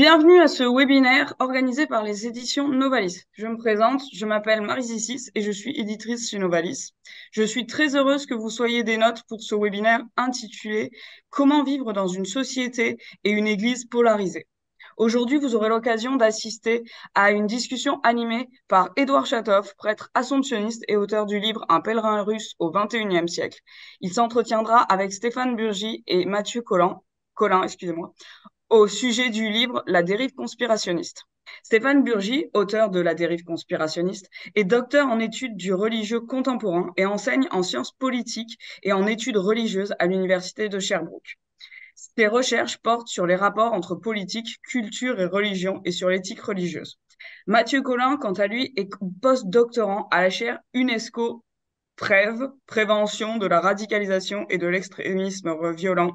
Bienvenue à ce webinaire organisé par les éditions Novalis. Je me présente, je m'appelle Marie-Zissis et je suis éditrice chez Novalis. Je suis très heureuse que vous soyez des notes pour ce webinaire intitulé Comment vivre dans une société et une église polarisée. Aujourd'hui, vous aurez l'occasion d'assister à une discussion animée par Édouard Chatov, prêtre assomptionniste et auteur du livre Un pèlerin russe au XXIe siècle. Il s'entretiendra avec Stéphane Burgy et Mathieu Collin, excusez-moi, au sujet du livre La dérive conspirationniste. Stéphane Burgy, auteur de La dérive conspirationniste, est docteur en études du religieux contemporain et enseigne en sciences politiques et en études religieuses à l'université de Sherbrooke. Ses recherches portent sur les rapports entre politique, culture et religion et sur l'éthique religieuse. Mathieu Collin, quant à lui, est post-doctorant à la chaire UNESCO PREV, Prévention de la radicalisation et de l'extrémisme violent.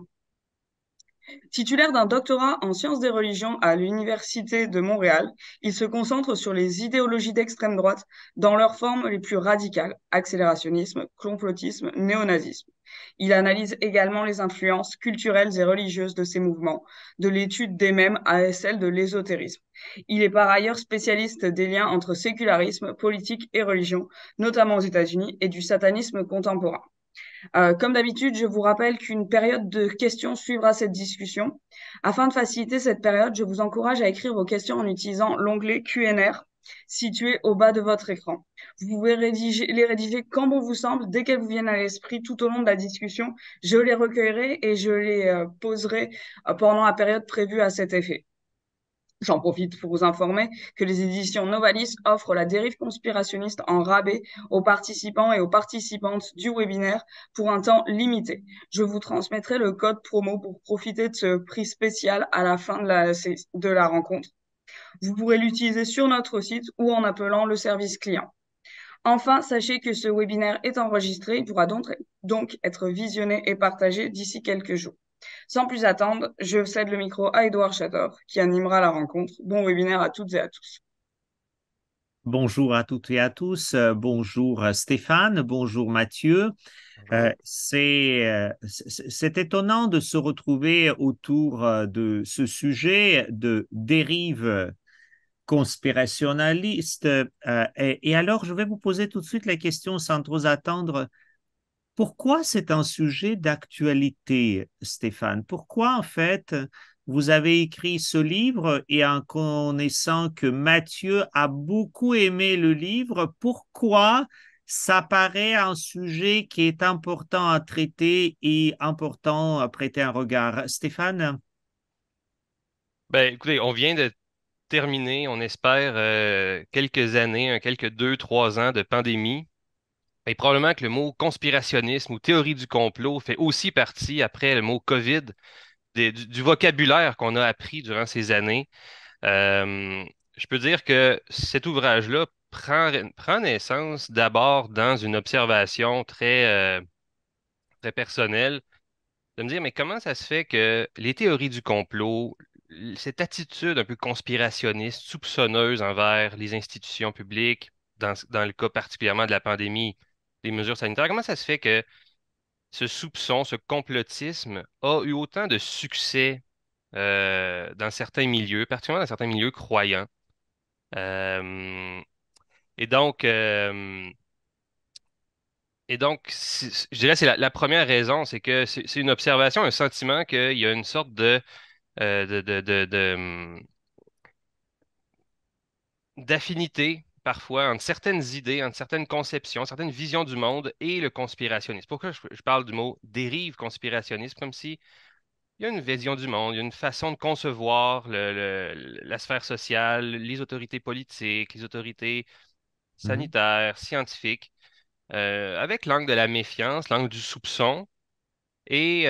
Titulaire d'un doctorat en sciences des religions à l'Université de Montréal, il se concentre sur les idéologies d'extrême droite dans leurs formes les plus radicales, accélérationnisme, complotisme, néonazisme. Il analyse également les influences culturelles et religieuses de ces mouvements, de l'étude des mêmes à celle de l'ésotérisme. Il est par ailleurs spécialiste des liens entre sécularisme, politique et religion, notamment aux États-Unis, et du satanisme contemporain. Comme d'habitude, je vous rappelle qu'une période de questions suivra cette discussion. Afin de faciliter cette période, je vous encourage à écrire vos questions en utilisant l'onglet Q&R situé au bas de votre écran. Vous pouvez les rédiger quand bon vous semble, dès qu'elles vous viennent à l'esprit tout au long de la discussion. Je les recueillerai et je les poserai pendant la période prévue à cet effet. J'en profite pour vous informer que les éditions Novalis offrent la dérive conspirationniste en rabais aux participants et aux participantes du webinaire pour un temps limité. Je vous transmettrai le code promo pour profiter de ce prix spécial à la fin de la rencontre. Vous pourrez l'utiliser sur notre site ou en appelant le service client. Enfin, sachez que ce webinaire est enregistré. Il pourra donc être visionné et partagé d'ici quelques jours. Sans plus attendre, je cède le micro à Édouard Chador, qui animera la rencontre. Bon webinaire à toutes et à tous. Bonjour à toutes et à tous. Bonjour Stéphane, bonjour Mathieu. Bonjour. C'est étonnant de se retrouver autour de ce sujet de dérive conspirationnaliste. Et alors, je vais vous poser tout de suite la question sans trop attendre. Pourquoi c'est un sujet d'actualité, Stéphane? Pourquoi, en fait, vous avez écrit ce livre et en connaissant que Mathieu a beaucoup aimé le livre, pourquoi ça paraît un sujet qui est important à traiter et important à prêter un regard? Stéphane? Ben, écoutez, on vient de terminer, on espère, quelques années, quelques 2, 3 ans de pandémie. Et probablement que le mot conspirationnisme ou théorie du complot fait aussi partie, après le mot COVID, du vocabulaire qu'on a appris durant ces années. Euh, je peux dire que cet ouvrage-là prend naissance d'abord dans une observation très personnelle de me dire, mais comment ça se fait que les théories du complot, cette attitude un peu conspirationniste, soupçonneuse envers les institutions publiques, dans le cas particulièrement de la pandémie, des mesures sanitaires, comment ça se fait que ce soupçon, ce complotisme a eu autant de succès dans certains milieux, particulièrement dans certains milieux croyants? Euh, et donc, euh, je dirais que c'est la première raison, c'est que c'est une observation, un sentiment qu'il y a une sorte d'affinité parfois entre certaines idées, entre certaines conceptions, certaines visions du monde et le conspirationnisme. Pourquoi je parle du mot dérive conspirationniste, comme si il y a une vision du monde, il y a une façon de concevoir la sphère sociale, les autorités politiques, les autorités Mhm. sanitaires, scientifiques, avec l'angle de la méfiance, l'angle du soupçon. Et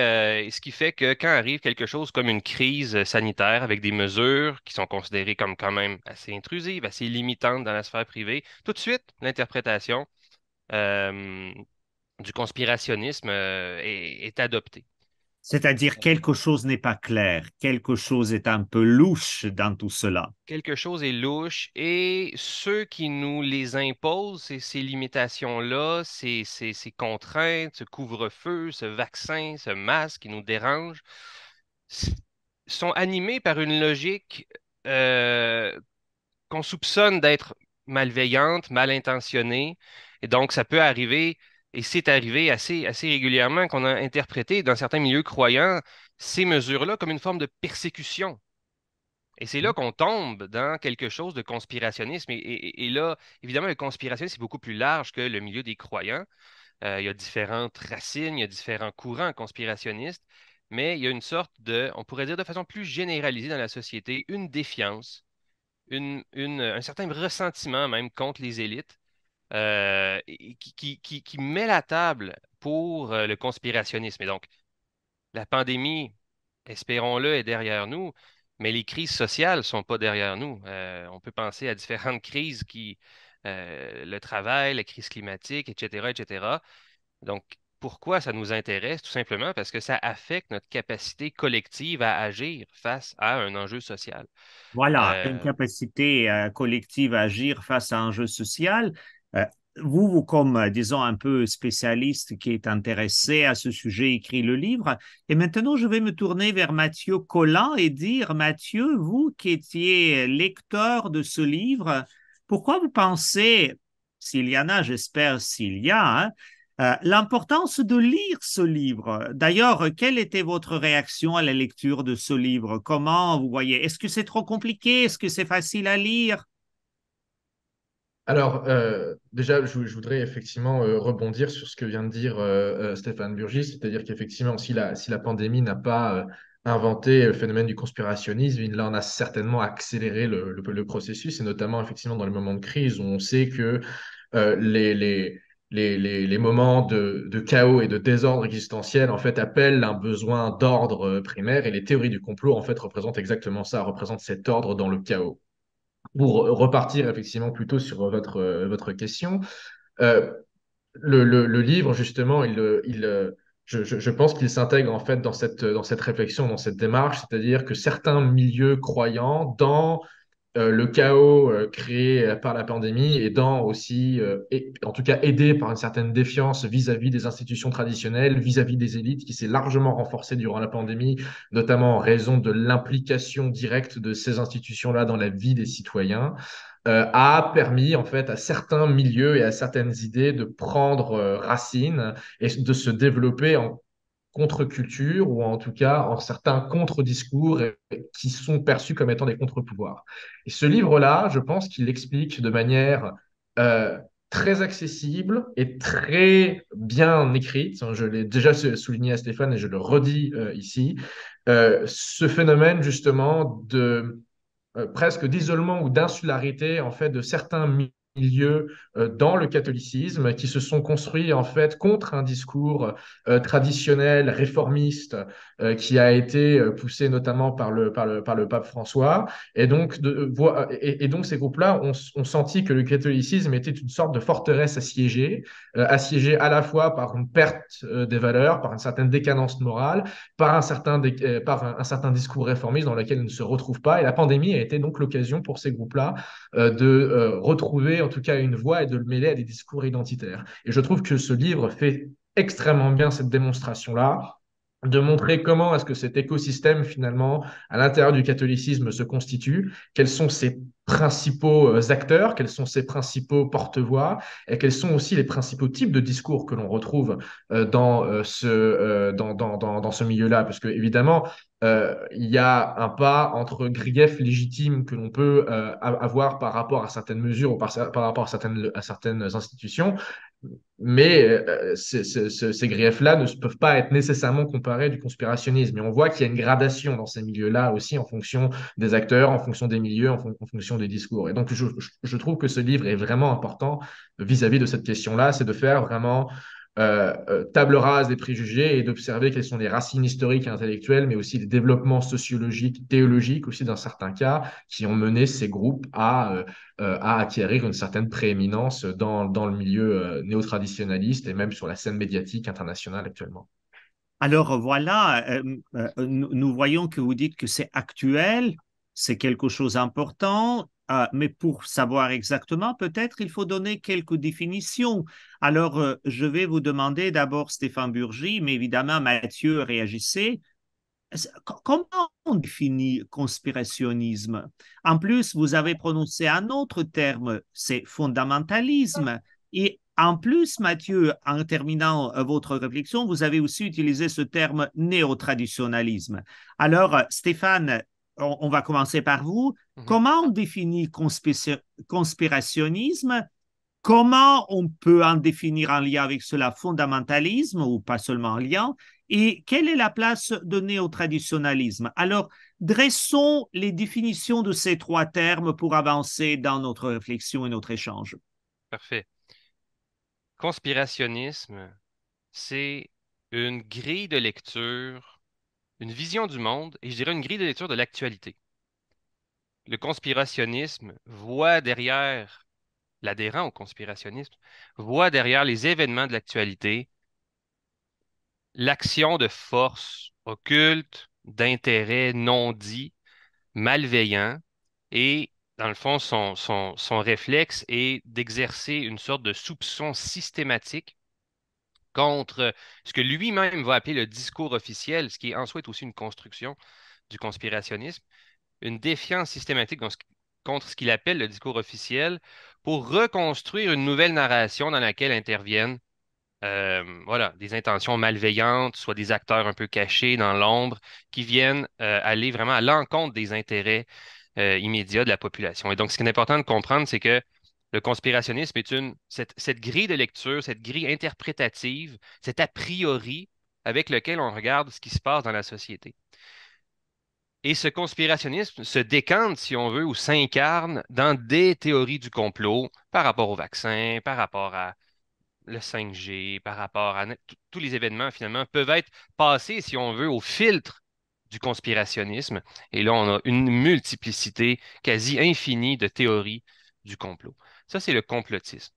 ce qui fait que quand arrive quelque chose comme une crise sanitaire avec des mesures qui sont considérées comme quand même assez intrusives, assez limitantes dans la sphère privée, tout de suite, l'interprétation euh, du conspirationnisme est adoptée. C'est-à-dire quelque chose n'est pas clair, quelque chose est un peu louche dans tout cela. Quelque chose est louche et ceux qui nous les imposent, ces limitations-là, ces contraintes, ce couvre-feu, ce vaccin, ce masque qui nous dérange, s- sont animés par une logique qu'on soupçonne d'être malveillante, mal intentionnée. Et donc, ça peut arriver, et c'est arrivé assez régulièrement, qu'on a interprété dans certains milieux croyants ces mesures-là comme une forme de persécution. Et c'est là qu'on tombe dans quelque chose de conspirationnisme. Et là, évidemment, le conspirationnisme, c'est beaucoup plus large que le milieu des croyants. Il y a différentes racines, il y a différents courants conspirationnistes, mais il y a une sorte de, on pourrait dire de façon plus généralisée dans la société, une défiance, un certain ressentiment même contre les élites, et qui met la table pour le conspirationnisme. Et donc, la pandémie, espérons-le, est derrière nous, mais les crises sociales ne sont pas derrière nous. On peut penser à différentes crises le travail, la crise climatique, etc., etc. Donc, pourquoi ça nous intéresse? Tout simplement parce que ça affecte notre capacité collective à agir face à un enjeu social. Voilà, une Euh, capacité collective à agir face à un jeu social. Euh, vous, comme, disons, un peu spécialiste qui est intéressé à ce sujet, écrit le livre. Et maintenant, je vais me tourner vers Mathieu Collin et dire, Mathieu, vous qui étiez lecteur de ce livre, pourquoi vous pensez, s'il y en a, j'espère s'il y a, hein, l'importance de lire ce livre. D'ailleurs, quelle était votre réaction à la lecture de ce livre? Comment vous voyez? Est-ce que c'est trop compliqué? Est-ce que c'est facile à lire? Alors, déjà, je voudrais effectivement rebondir sur ce que vient de dire Stéphane Burgis, c'est-à-dire qu'effectivement, si la pandémie n'a pas inventé le phénomène du conspirationnisme, il en a certainement accéléré le processus, et notamment effectivement dans les moments de crise où on sait que les moments de chaos et de désordre existentiel en fait appellent un besoin d'ordre primaire, et les théories du complot en fait représentent exactement ça, représentent cet ordre dans le chaos. Pour repartir effectivement plutôt sur votre question, euh, le livre, justement, je pense qu'il s'intègre en fait dans cette réflexion, dans cette démarche, c'est-à-dire que certains milieux croyants, dans le chaos créé par la pandémie et dans aussi, et, en tout cas aidé par une certaine défiance vis-à-vis des institutions traditionnelles, vis-à-vis des élites, qui s'est largement renforcée durant la pandémie, notamment en raison de l'implication directe de ces institutions-là dans la vie des citoyens, a permis en fait à certains milieux et à certaines idées de prendre racine et de se développer en contre-culture ou en tout cas en certains contre-discours qui sont perçus comme étant des contre-pouvoirs. Et ce livre-là, je pense qu'il explique de manière euh, très accessible et très bien écrite, je l'ai déjà souligné à Stéphane et je le redis ici, ce phénomène justement de presque d'isolement ou d'insularité en fait de certains milieux dans le catholicisme qui se sont construits en fait contre un discours traditionnel réformiste qui a été poussé notamment par le pape François, et donc et donc ces groupes-là ont senti que le catholicisme était une sorte de forteresse assiégée à la fois par une perte des valeurs, par une certaine décadence morale, par un certain discours réformiste dans lequel ils ne se retrouvent pas. Et la pandémie a été donc l'occasion pour ces groupes-là de retrouver en tout cas une voix et de le mêler à des discours identitaires. Et je trouve que ce livre fait extrêmement bien cette démonstration-là, de montrer comment est-ce que cet écosystème, finalement, à l'intérieur du catholicisme se constitue, quels sont ses principaux acteurs, quels sont ses principaux porte-voix, et quels sont aussi les principaux types de discours que l'on retrouve dans ce milieu-là. Parce que, évidemment, il y a un pas entre griefs légitimes que l'on peut avoir par rapport à certaines mesures ou par rapport à certaines institutions, mais ces griefs-là ne peuvent pas être nécessairement comparés du conspirationnisme. Et on voit qu'il y a une gradation dans ces milieux-là aussi en fonction des acteurs, en fonction des milieux, en fonction des discours. Et donc, je trouve que ce livre est vraiment important vis-à-vis de cette question-là, c'est de faire vraiment table rase des préjugés et d'observer quelles sont les racines historiques et intellectuelles, mais aussi les développements sociologiques, théologiques aussi dans certains cas, qui ont mené ces groupes à acquérir une certaine prééminence dans le milieu néo-traditionnaliste et même sur la scène médiatique internationale actuellement. Alors voilà, nous voyons que vous dites que c'est actuel, c'est quelque chose d'important, mais pour savoir exactement, peut-être il faut donner quelques définitions. Alors, je vais vous demander d'abord Stéphane Burgy, mais évidemment Mathieu réagissez. comment on définit conspirationnisme? En plus, vous avez prononcé un autre terme, c'est fondamentalisme. Et en plus, Mathieu, en terminant votre réflexion, vous avez aussi utilisé ce terme néo-traditionnalisme. Alors, Stéphane, on va commencer par vous. Mhm. Comment on définit conspirationnisme? Comment on peut en définir un lien avec cela, fondamentalisme ou pas seulement un lien? Et quelle est la place de néo-traditionnalisme? Alors, dressons les définitions de ces trois termes pour avancer dans notre réflexion et notre échange. Parfait. Conspirationnisme, c'est une grille de lecture, une vision du monde, et je dirais une grille de lecture de l'actualité. Le conspirationnisme voit derrière, l'adhérent au conspirationnisme, voit derrière les événements de l'actualité l'action de forces occultes, d'intérêts non dits, malveillants, et dans le fond, son réflexe est d'exercer une sorte de soupçon systématique contre ce que lui-même va appeler le discours officiel, ce qui en soi est aussi une construction du conspirationnisme, une défiance systématique contre ce qu'il appelle le discours officiel pour reconstruire une nouvelle narration dans laquelle interviennent voilà, des intentions malveillantes, soit des acteurs un peu cachés dans l'ombre, qui viennent aller vraiment à l'encontre des intérêts immédiats de la population. Et donc, ce qui est important de comprendre, c'est que le conspirationnisme est cette grille de lecture, cette grille interprétative, cet a priori avec lequel on regarde ce qui se passe dans la société. Et ce conspirationnisme se décante, si on veut, ou s'incarne dans des théories du complot par rapport au vaccin, par rapport à le 5G, par rapport à tous les événements, finalement, peuvent être passés, si on veut, au filtre du conspirationnisme. Et là, on a une multiplicité quasi infinie de théories du complot. Ça, c'est le complotisme.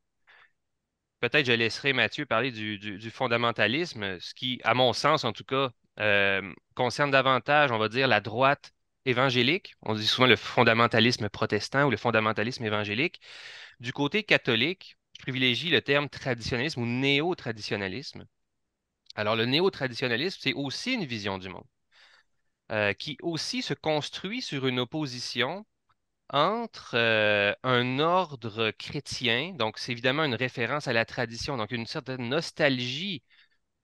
Peut-être je laisserai Mathieu parler du fondamentalisme, ce qui, à mon sens en tout cas, concerne davantage, on va dire, la droite évangélique. On dit souvent le fondamentalisme protestant ou le fondamentalisme évangélique. Du côté catholique, je privilégie le terme traditionnalisme ou néo-traditionnalisme. Alors, le néo-traditionnalisme, c'est aussi une vision du monde qui aussi se construit sur une opposition entre un ordre chrétien, donc c'est évidemment une référence à la tradition, donc une certaine nostalgie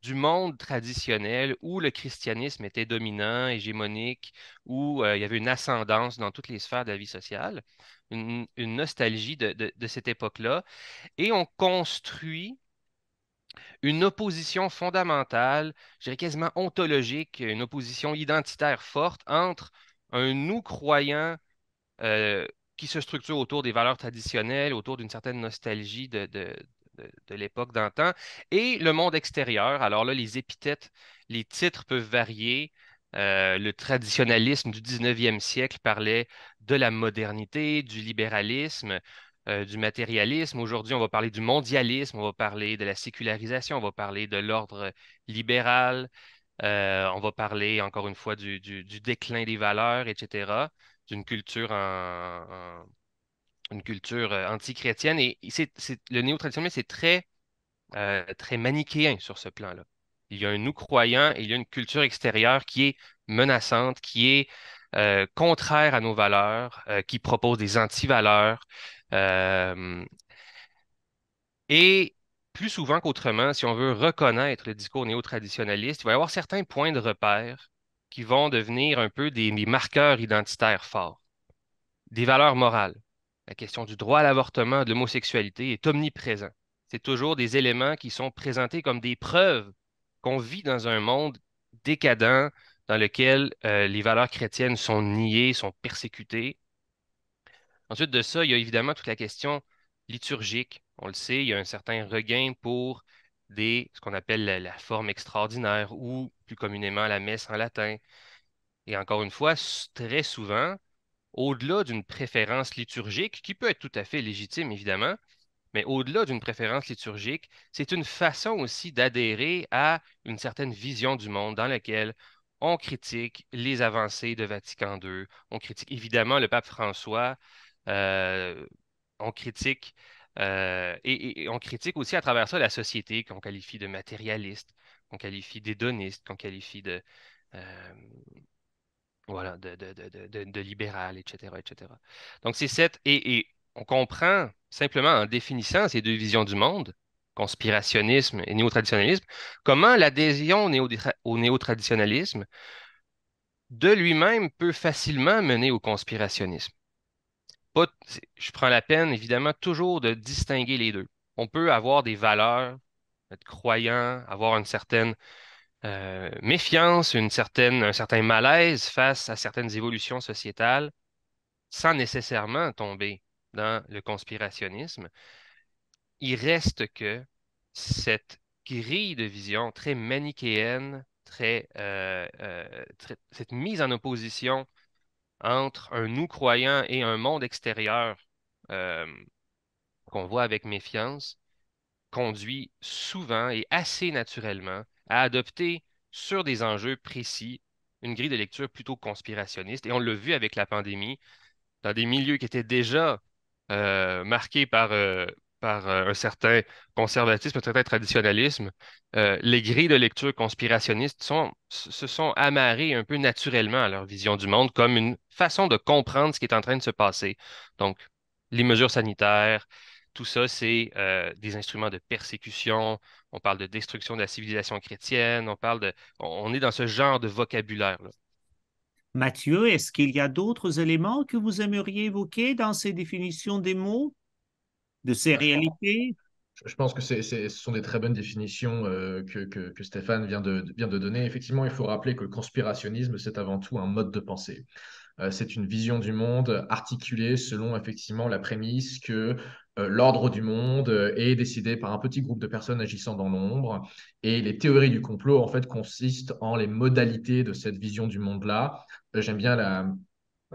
du monde traditionnel où le christianisme était dominant, hégémonique, où il y avait une ascendance dans toutes les sphères de la vie sociale, une nostalgie de cette époque-là. Et on construit une opposition fondamentale, je dirais quasiment ontologique, une opposition identitaire forte entre un nous croyant euh, qui se structure autour des valeurs traditionnelles, autour d'une certaine nostalgie de l'époque d'antan, et le monde extérieur. Alors là, les épithètes, les titres peuvent varier. Le traditionnalisme du 19e siècle parlait de la modernité, du libéralisme, du matérialisme. Aujourd'hui, on va parler du mondialisme, on va parler de la sécularisation, on va parler de l'ordre libéral, on va parler encore une fois du déclin des valeurs, etc., d'une culture une culture anti-chrétienne. Et le néo-traditionnalisme, c'est très manichéen sur ce plan-là. Il y a un nous croyant et il y a une culture extérieure qui est menaçante, qui est contraire à nos valeurs, qui propose des antivaleurs. euh, et plus souvent qu'autrement, si on veut reconnaître le discours néo-traditionnaliste, il va y avoir certains points de repère qui vont devenir un peu des marqueurs identitaires forts, des valeurs morales. La question du droit à l'avortement, de l'homosexualité est omniprésent. C'est toujours des éléments qui sont présentés comme des preuves qu'on vit dans un monde décadent dans lequel les valeurs chrétiennes sont niées, sont persécutées. Ensuite de ça, il y a évidemment toute la question liturgique. On le sait, il y a un certain regain pour ce qu'on appelle la forme extraordinaire ou plus communément la messe en latin. Et encore une fois, très souvent, au-delà d'une préférence liturgique, qui peut être tout à fait légitime, évidemment, mais au-delà d'une préférence liturgique, c'est une façon aussi d'adhérer à une certaine vision du monde dans laquelle on critique les avancées de Vatican II, on critique évidemment le pape François, euh, on critique et on critique aussi à travers ça la société qu'on qualifie de matérialiste, qu'on qualifie d'hédoniste, qu'on qualifie euh, voilà, de libéral, etc., etc. Donc, c'est cette, et on comprend simplement en définissant ces deux visions du monde, conspirationnisme et néo-traditionnalisme, comment l'adhésion au néo-traditionnalisme de lui-même peut facilement mener au conspirationnisme. Je prends la peine, évidemment, toujours de distinguer les deux. On peut avoir des valeurs, être croyant, avoir une certaine méfiance, un certain malaise face à certaines évolutions sociétales, sans nécessairement tomber dans le conspirationnisme. Il reste que cette grille de vision très manichéenne, cette mise en opposition entre un nous croyant et un monde extérieur euh, qu'on voit avec méfiance, conduit souvent et assez naturellement à adopter sur des enjeux précis une grille de lecture plutôt conspirationniste. Et on l'a vu avec la pandémie, dans des milieux qui étaient déjà marqués par un certain conservatisme, un certain traditionnalisme, les grilles de lecture conspirationnistes se sont amarrées un peu naturellement à leur vision du monde comme une façon de comprendre ce qui est en train de se passer. Donc, les mesures sanitaires, tout ça, c'est des instruments de persécution. On parle de destruction de la civilisation chrétienne. On est dans ce genre de vocabulaire-là. Mathieu, est-ce qu'il y a d'autres éléments que vous aimeriez évoquer dans ces définitions des mots, de ces Bah, réalités? je pense que ce sont des très bonnes définitions que Stéphane vient de donner. Effectivement, il faut rappeler que le conspirationnisme, c'est avant tout un mode de pensée. C'est une vision du monde articulée selon effectivement la prémisse que l'ordre du monde est décidé par un petit groupe de personnes agissant dans l'ombre. Et les théories du complot, en fait, consistent en les modalités de cette vision du monde-là. J'aime bien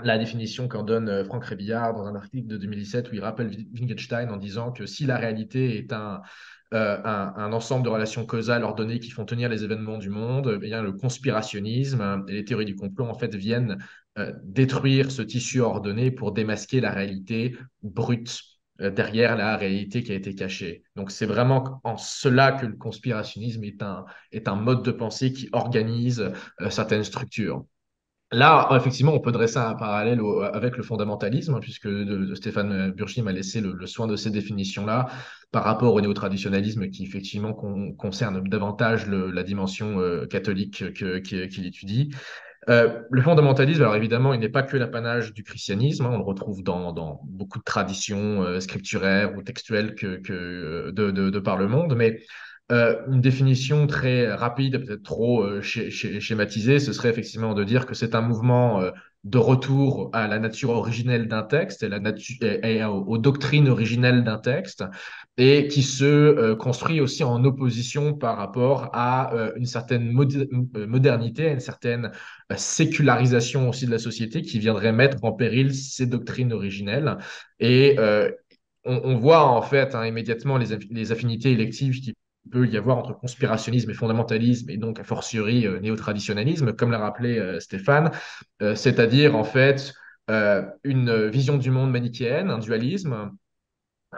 la définition qu'en donne Franck Rébillard dans un article de 2017 où il rappelle Wittgenstein en disant que si la réalité est un ensemble de relations causales ordonnées qui font tenir les événements du monde, eh bien, le conspirationnisme et les théories du complot en fait viennent détruire ce tissu ordonné pour démasquer la réalité brute derrière la réalité qui a été cachée. Donc c'est vraiment en cela que le conspirationnisme est un mode de pensée qui organise certaines structures. Là, effectivement, on peut dresser un parallèle avec le fondamentalisme, hein, puisque Stéphane Burgi m'a laissé le soin de ces définitions-là par rapport au néotraditionalisme qui, effectivement, concerne davantage la dimension catholique qu'il étudie. Le fondamentalisme, alors évidemment, il n'est pas que l'apanage du christianisme, hein, on le retrouve dans beaucoup de traditions scripturaires ou textuelles de par le monde, mais une définition très rapide, peut-être trop schématisée, ce serait effectivement de dire que c'est un mouvement de retour à la nature originelle d'un texte et aux doctrines originelles d'un texte, et qui se construit aussi en opposition par rapport à une certaine modernité, à une certaine sécularisation aussi de la société qui viendrait mettre en péril ces doctrines originelles. Et on voit en fait hein, immédiatement les affinités électives qui peut y avoir entre conspirationnisme et fondamentalisme, et donc a fortiori néo-traditionnalisme, comme l'a rappelé Stéphane, c'est-à-dire en fait une vision du monde manichéenne, un dualisme.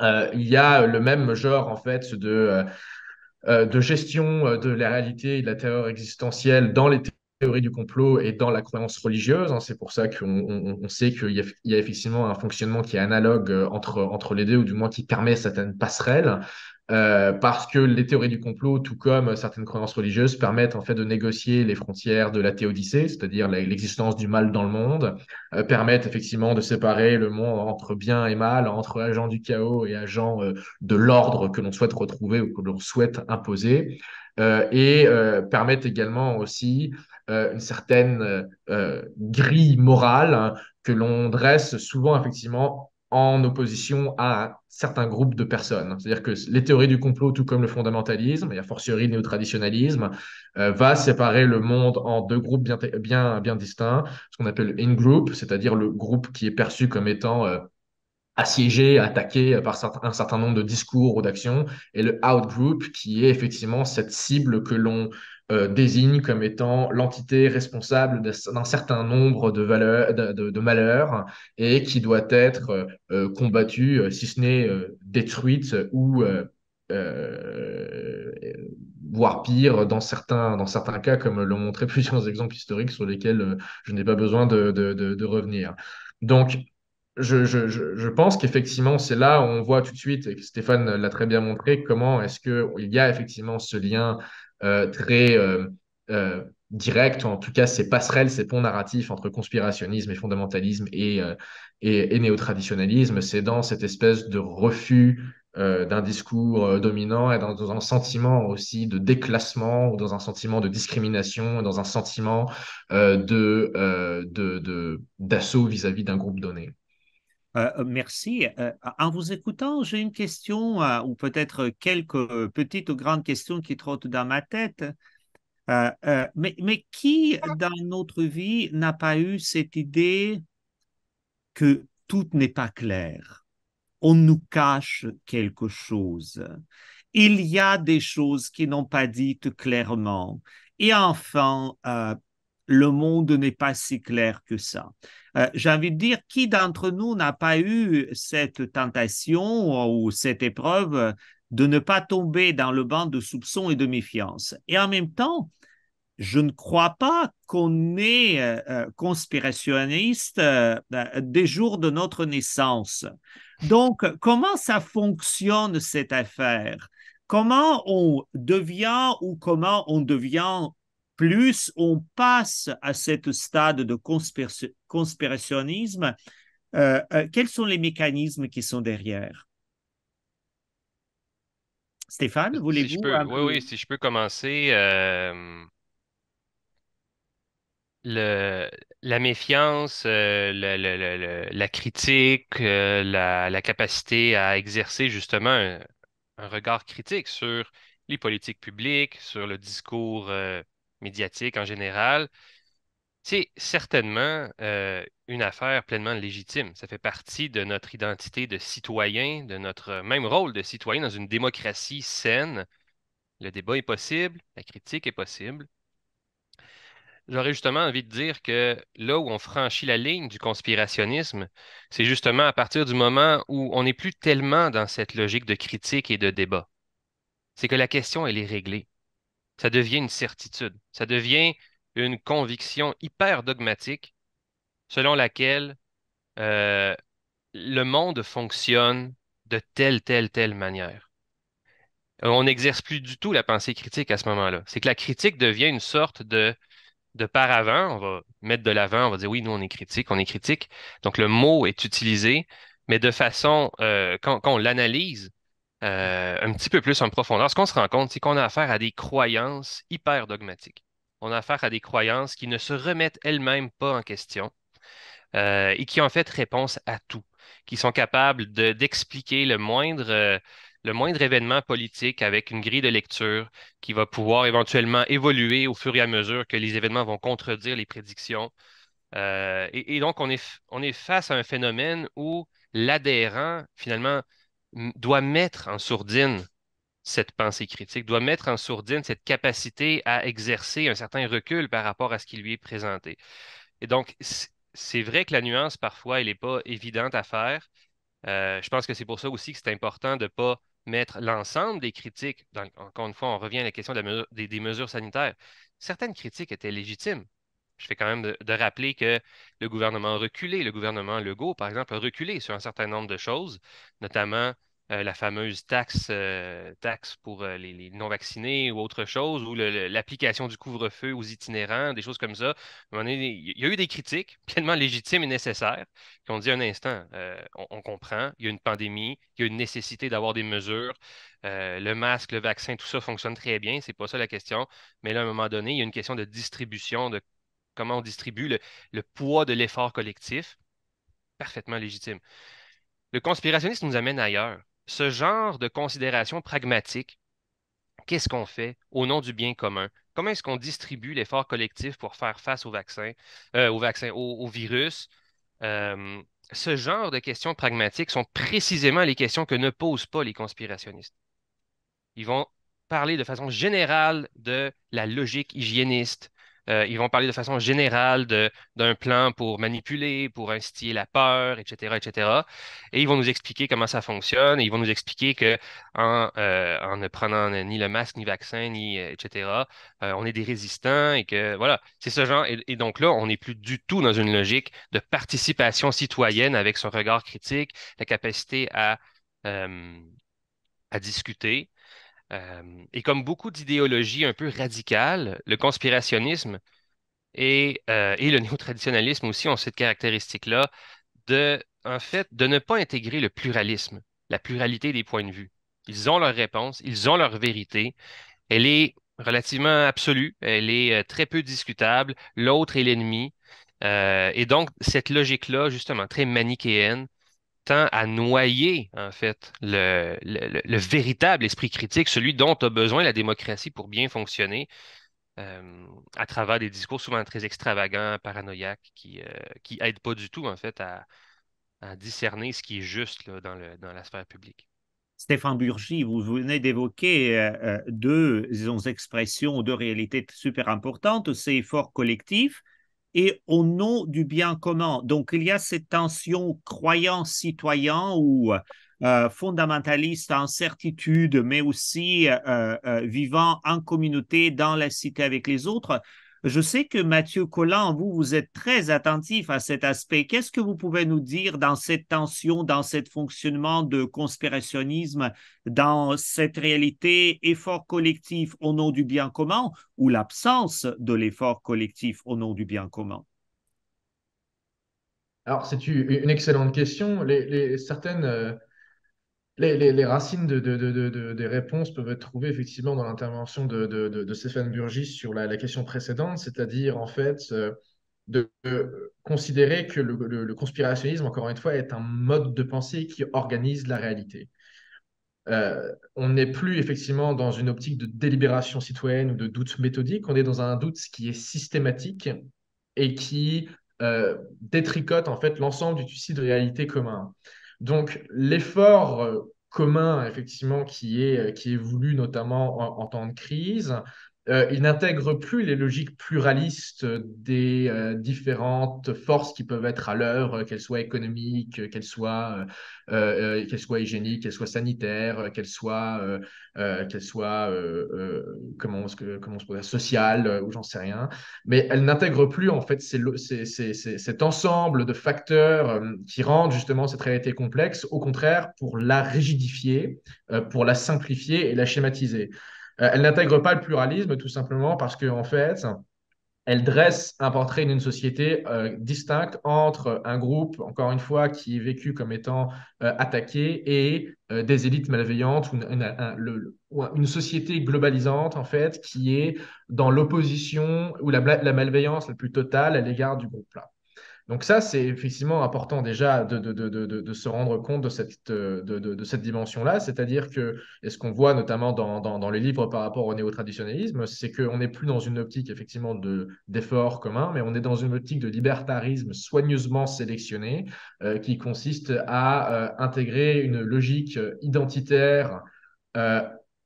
Il y a le même genre en fait de gestion de la réalité et de la terreur existentielle dans les théories du complot et dans la croyance religieuse, hein. C'est pour ça qu'on sait qu'il y a effectivement un fonctionnement qui est analogue entre les deux, ou du moins qui permet certaines passerelles. Parce que les théories du complot, tout comme certaines croyances religieuses, permettent en fait de négocier les frontières de la théodicée, c'est-à-dire l'existence du mal dans le monde, permettent effectivement de séparer le monde entre bien et mal, entre agents du chaos et agents de l'ordre que l'on souhaite retrouver ou que l'on souhaite imposer, et permettent également aussi une certaine grille morale hein, que l'on dresse souvent effectivement en opposition à un certain groupe de personnes. C'est-à-dire que les théories du complot, tout comme le fondamentalisme, et a fortiori le néotraditionalisme, va séparer le monde en deux groupes bien distincts, ce qu'on appelle in-group, c'est-à-dire le groupe qui est perçu comme étant assiégé, attaqué par un certain nombre de discours ou d'actions, et le out-group qui est effectivement cette cible que l'on désigne comme étant l'entité responsable d'un certain nombre de malheurs et qui doit être combattue, si ce n'est détruite ou voire pire dans certains cas, comme l'ont montré plusieurs exemples historiques sur lesquels je n'ai pas besoin de revenir. Donc, je pense qu'effectivement, c'est là où on voit tout de suite, et que Stéphane l'a très bien montré, comment est-ce qu'il y a effectivement ce lien très direct, ou en tout cas ces passerelles, ces ponts narratifs entre conspirationnisme et fondamentalisme et néotraditionalisme. C'est dans cette espèce de refus d'un discours dominant et dans un sentiment aussi de déclassement, ou dans un sentiment de discrimination, dans un sentiment d'assaut vis-à-vis d'un groupe donné. Merci. En vous écoutant, j'ai une question ou peut-être quelques petites ou grandes questions qui trottent dans ma tête. Mais qui dans notre vie n'a pas eu cette idée que tout n'est pas clair? On nous cache quelque chose. Il y a des choses qui n'ont pas dites clairement. Et enfin, le monde n'est pas si clair que ça. J'ai envie de dire, qui d'entre nous n'a pas eu cette tentation ou cette épreuve de ne pas tomber dans le banc de soupçon et de méfiance? Et en même temps, je ne crois pas qu'on est conspirationniste des jours de notre naissance. Donc, comment ça fonctionne cette affaire? Comment on devient ou comment on devient plus, on passe à ce stade de conspirationnisme? Quels sont les mécanismes qui sont derrière? Stéphane, Si je voulez-vous peux, un oui, peu? oui, si je peux commencer, le, la méfiance, la critique, la capacité à exercer justement un regard critique sur les politiques publiques, sur le discours médiatique en général, c'est certainement une affaire pleinement légitime. Ça fait partie de notre identité de citoyen, de notre même rôle de citoyen dans une démocratie saine. Le débat est possible, la critique est possible. J'aurais justement envie de dire que là où on franchit la ligne du conspirationnisme, c'est justement à partir du moment où on n'est plus tellement dans cette logique de critique et de débat. C'est que la question, elle est réglée. Ça devient une certitude. Ça devient une conviction hyper dogmatique selon laquelle euh, le monde fonctionne de telle manière. On n'exerce plus du tout la pensée critique à ce moment-là. C'est que la critique devient une sorte de paravent, on va mettre de l'avant, on va dire oui, nous on est critique, on est critique. Donc le mot est utilisé, mais de façon, quand on l'analyse un petit peu plus en profondeur, ce qu'on se rend compte, c'est qu'on a affaire à des croyances hyper dogmatiques. On a affaire à des croyances qui ne se remettent elles-mêmes pas en question et qui ont fait réponse à tout, qui sont capables d'expliquer le moindre événement politique avec une grille de lecture qui va pouvoir éventuellement évoluer au fur et à mesure que les événements vont contredire les prédictions. Et donc, on est face à un phénomène où l'adhérent, finalement, doit mettre en sourdine cette pensée critique, doit mettre en sourdine cette capacité à exercer un certain recul par rapport à ce qui lui est présenté. Et donc, c'est vrai que la nuance, parfois, elle n'est pas évidente à faire. Je pense que c'est pour ça aussi que c'est important de ne pas mettre l'ensemble des critiques. Encore une fois, on revient à la question des mesures sanitaires. Certaines critiques étaient légitimes. Je fais quand même de rappeler que le gouvernement a reculé. Le gouvernement Legault, par exemple, a reculé sur un certain nombre de choses, notamment la fameuse taxe pour les non-vaccinés ou autre chose, ou l'application du couvre-feu aux itinérants, des choses comme ça. À un moment donné, il y a eu des critiques pleinement légitimes et nécessaires qui ont dit un instant, on comprend, il y a une pandémie, il y a une nécessité d'avoir des mesures. Le masque, le vaccin, tout ça fonctionne très bien, c'est pas ça la question. Mais là, à un moment donné, il y a une question de distribution, de comment on distribue le poids de l'effort collectif, parfaitement légitime. Le conspirationnisme nous amène ailleurs. Ce genre de considération pragmatique, qu'est-ce qu'on fait au nom du bien commun? Comment est-ce qu'on distribue l'effort collectif pour faire face au virus? Euh, Ce genre de questions pragmatiques sont précisément les questions que ne posent pas les conspirationnistes. Ils vont parler de façon générale de la logique hygiéniste, Ils vont parler de façon générale d'un plan pour manipuler, pour instiller la peur, etc., etc. Et ils vont nous expliquer comment ça fonctionne. Et ils vont nous expliquer que en ne prenant ni le masque, ni vaccin, ni etc., on est des résistants et que voilà, c'est ce genre. Et donc là, on n'est plus du tout dans une logique de participation citoyenne avec son regard critique, la capacité euh, à discuter. Et comme beaucoup d'idéologies un peu radicales, le conspirationnisme et le néo-traditionalisme aussi ont cette caractéristique-là en fait, de ne pas intégrer le pluralisme, la pluralité des points de vue. Ils ont leur réponse, ils ont leur vérité. Elle est relativement absolue, elle est très peu discutable. L'autre est l'ennemi. Et donc, cette logique-là, justement, très manichéenne, tend à noyer, en fait, le véritable esprit critique, celui dont a besoin la démocratie pour bien fonctionner, à travers des discours souvent très extravagants, paranoïaques, qui aident pas du tout, en fait, à discerner ce qui est juste là, dans la sphère publique. Stéphane Burgy, vous venez d'évoquer deux disons, expressions, deux réalités super importantes, c'est effort collectif et au nom du bien commun. Donc, il y a cette tension croyant-citoyen ou fondamentaliste en certitude, mais aussi vivant en communauté dans la cité avec les autres. Je sais que Mathieu Collin, vous, vous êtes très attentif à cet aspect. Qu'est-ce que vous pouvez nous dire dans cette tension, dans ce fonctionnement de conspirationnisme, dans cette réalité effort collectif au nom du bien commun ou l'absence de l'effort collectif au nom du bien commun? Alors, c'est une excellente question. Certaines, les racines des réponses peuvent être trouvées effectivement dans l'intervention de Stéphane Burgis sur la question précédente, c'est-à-dire en fait de considérer que le conspirationnisme, encore une fois, est un mode de pensée qui organise la réalité. On n'est plus effectivement dans une optique de délibération citoyenne ou de doute méthodique, on est dans un doute qui est systématique et qui détricote en fait l'ensemble du tissu de réalité commun. Donc l'effort commun effectivement qui est voulu notamment en temps de crise, il n'intègre plus les logiques pluralistes des différentes forces qui peuvent être à l'œuvre, qu'elles soient économiques, qu'elle soit hygiénique, qu'elle soit sanitaire, qu'elle soit comment on se pourrait dire, sociale, ou j'en sais rien. Mais elle n'intègre plus en fait cet ensemble de facteurs qui rendent justement cette réalité complexe, au contraire, pour la rigidifier, pour la simplifier et la schématiser. Elle n'intègre pas le pluralisme tout simplement parce que en fait, elle dresse un portrait d'une société distincte entre un groupe, encore une fois, qui est vécu comme étant attaqué et des élites malveillantes, ou une société globalisante, en fait, qui est dans l'opposition ou la malveillance la plus totale à l'égard du groupe-là. Donc ça, c'est effectivement important déjà de se rendre compte de cette dimension-là, c'est-à-dire que, et ce qu'on voit notamment dans les livres par rapport au néo-traditionnalisme, c'est qu'on n'est plus dans une optique effectivement d'effort commun, mais on est dans une optique de libertarisme soigneusement sélectionné, qui consiste à intégrer une logique identitaire euh,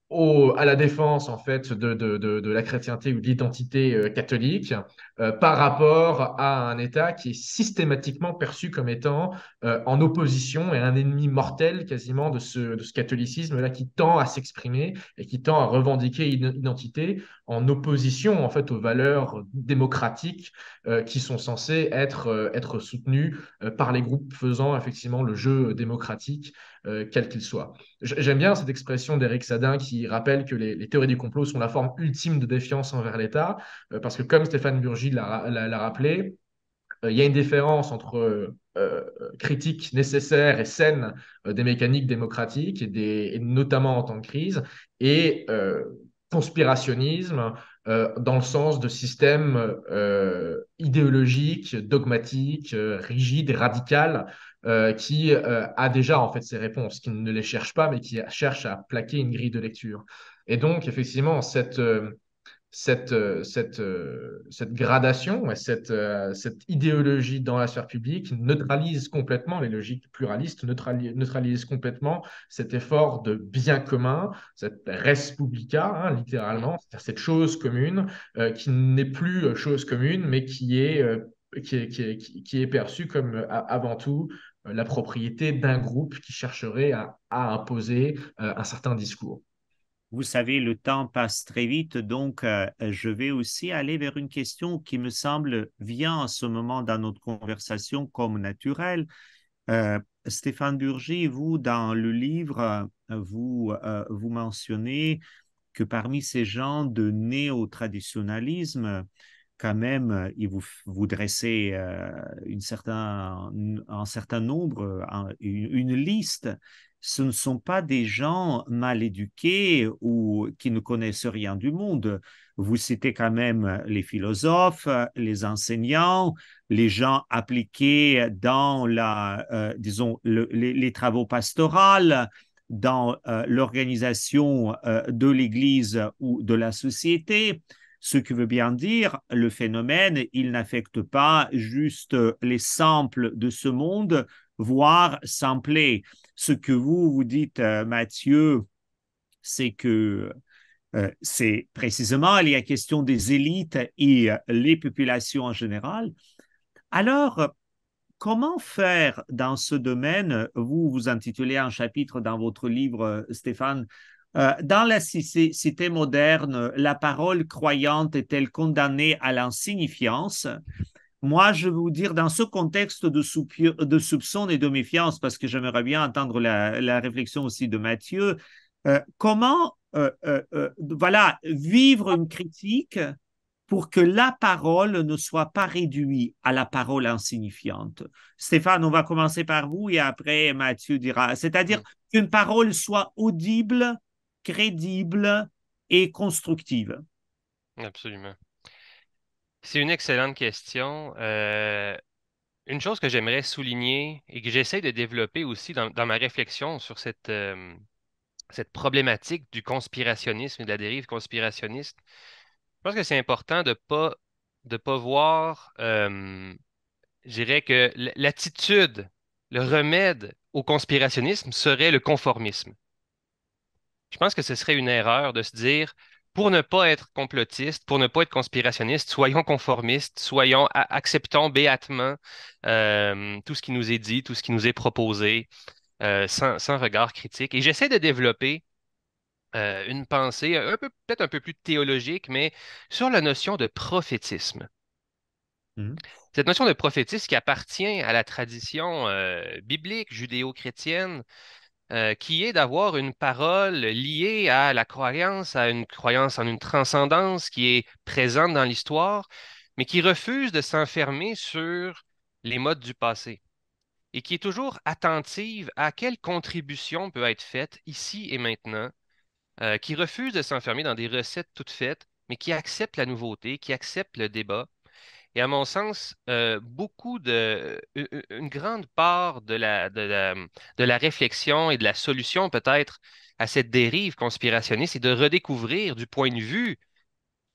à la défense en fait de la chrétienté ou de l'identité catholique par rapport à un État qui est systématiquement perçu comme étant en opposition et un ennemi mortel quasiment de ce catholicisme-là qui tend à s'exprimer et qui tend à revendiquer une identité en opposition en fait aux valeurs démocratiques qui sont censées être soutenues par les groupes faisant effectivement le jeu démocratique quel qu'il soit. J'aime bien cette expression d'Éric Sadin qui rappelle que les théories du complot sont la forme ultime de défiance envers l'État, parce que comme Stéphane Burgy l'a rappelé, il y a une différence entre critique nécessaire et saine des mécaniques démocratiques, et notamment en temps de crise, et conspirationnisme dans le sens de systèmes idéologiques, dogmatiques, rigides et radicales, qui a déjà en fait ses réponses, qui ne les cherche pas, mais qui cherche à plaquer une grille de lecture. Et donc, effectivement, cette gradation et cette idéologie dans la sphère publique neutralise complètement les logiques pluralistes, neutralise complètement cet effort de bien commun, cette res publica, hein, littéralement, c'est-à-dire cette chose commune qui n'est plus chose commune, mais qui est perçue comme avant tout la propriété d'un groupe qui chercherait à imposer un certain discours. Vous savez, le temps passe très vite, donc je vais aussi aller vers une question qui me semble vient à ce moment dans notre conversation comme naturelle. Stéphane Burgy, vous, dans le livre, vous mentionnez que parmi ces gens de néo-traditionnalisme, quand même, vous dressez un certain nombre, une liste. Ce ne sont pas des gens mal éduqués ou qui ne connaissent rien du monde. Vous citez quand même les philosophes, les enseignants, les gens appliqués dans disons, les travaux pastoraux, dans l'organisation de l'Église ou de la société. Ce qui veut bien dire, le phénomène, il n'affecte pas juste les samples de ce monde, voire sampler. Ce que vous dites, Mathieu, c'est que c'est précisément il y a question des élites et les populations en général. Alors, comment faire dans ce domaine? Vous intitulez un chapitre dans votre livre, Stéphane, dans la cité moderne, la parole croyante est-elle condamnée à l'insignifiance? Moi, je vais vous dire, dans ce contexte de soupçon et de méfiance, parce que j'aimerais bien entendre la réflexion aussi de Mathieu, comment voilà, vivre une critique pour que la parole ne soit pas réduite à la parole insignifiante. Stéphane, on va commencer par vous et après Mathieu dira, c'est-à-dire qu'une parole soit audible, crédible et constructive. Absolument. C'est une excellente question. Une chose que j'aimerais souligner et que j'essaie de développer aussi dans ma réflexion sur cette problématique du conspirationnisme et de la dérive conspirationniste, je pense que c'est important de pas voir, je dirais que l'attitude, le remède au conspirationnisme serait le conformisme. Je pense que ce serait une erreur de se dire, pour ne pas être complotiste, pour ne pas être conspirationniste, soyons conformistes, acceptons béatement tout ce qui nous est dit, tout ce qui nous est proposé, sans regard critique. Et j'essaie de développer une pensée peut-être un peu plus théologique, mais sur la notion de prophétisme. Mhm. Cette notion de prophétisme qui appartient à la tradition biblique, judéo-chrétienne, qui est d'avoir une parole liée à la croyance, à une croyance en une transcendance qui est présente dans l'histoire, mais qui refuse de s'enfermer sur les modes du passé et qui est toujours attentive à quelle contribution peut être faite ici et maintenant, qui refuse de s'enfermer dans des recettes toutes faites, mais qui accepte la nouveauté, qui accepte le débat. Et à mon sens, une grande part de la réflexion et de la solution peut-être à cette dérive conspirationniste, c'est de redécouvrir du point de vue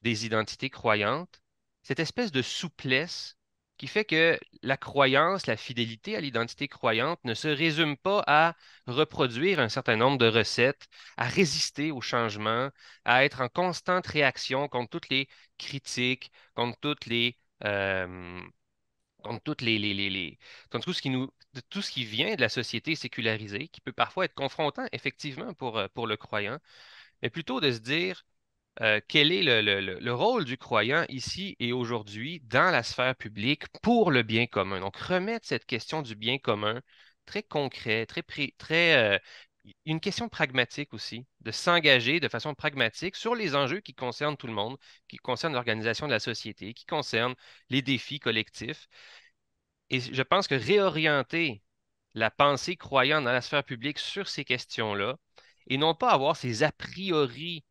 des identités croyantes cette espèce de souplesse qui fait que la croyance, la fidélité à l'identité croyante ne se résume pas à reproduire un certain nombre de recettes, à résister au changement, à être en constante réaction contre toutes les critiques, contre toutes euh, contre toutes contre tout ce qui de tout ce qui vient de la société sécularisée, qui peut parfois être confrontant, effectivement, pour le croyant, mais plutôt de se dire quel est le rôle du croyant ici et aujourd'hui dans la sphère publique pour le bien commun. Donc, remettre cette question du bien commun très concret, une question pragmatique aussi, de s'engager de façon pragmatique sur les enjeux qui concernent tout le monde, qui concernent l'organisation de la société, qui concernent les défis collectifs. Et je pense que réorienter la pensée croyante dans la sphère publique sur ces questions-là, et non pas avoir ces a priori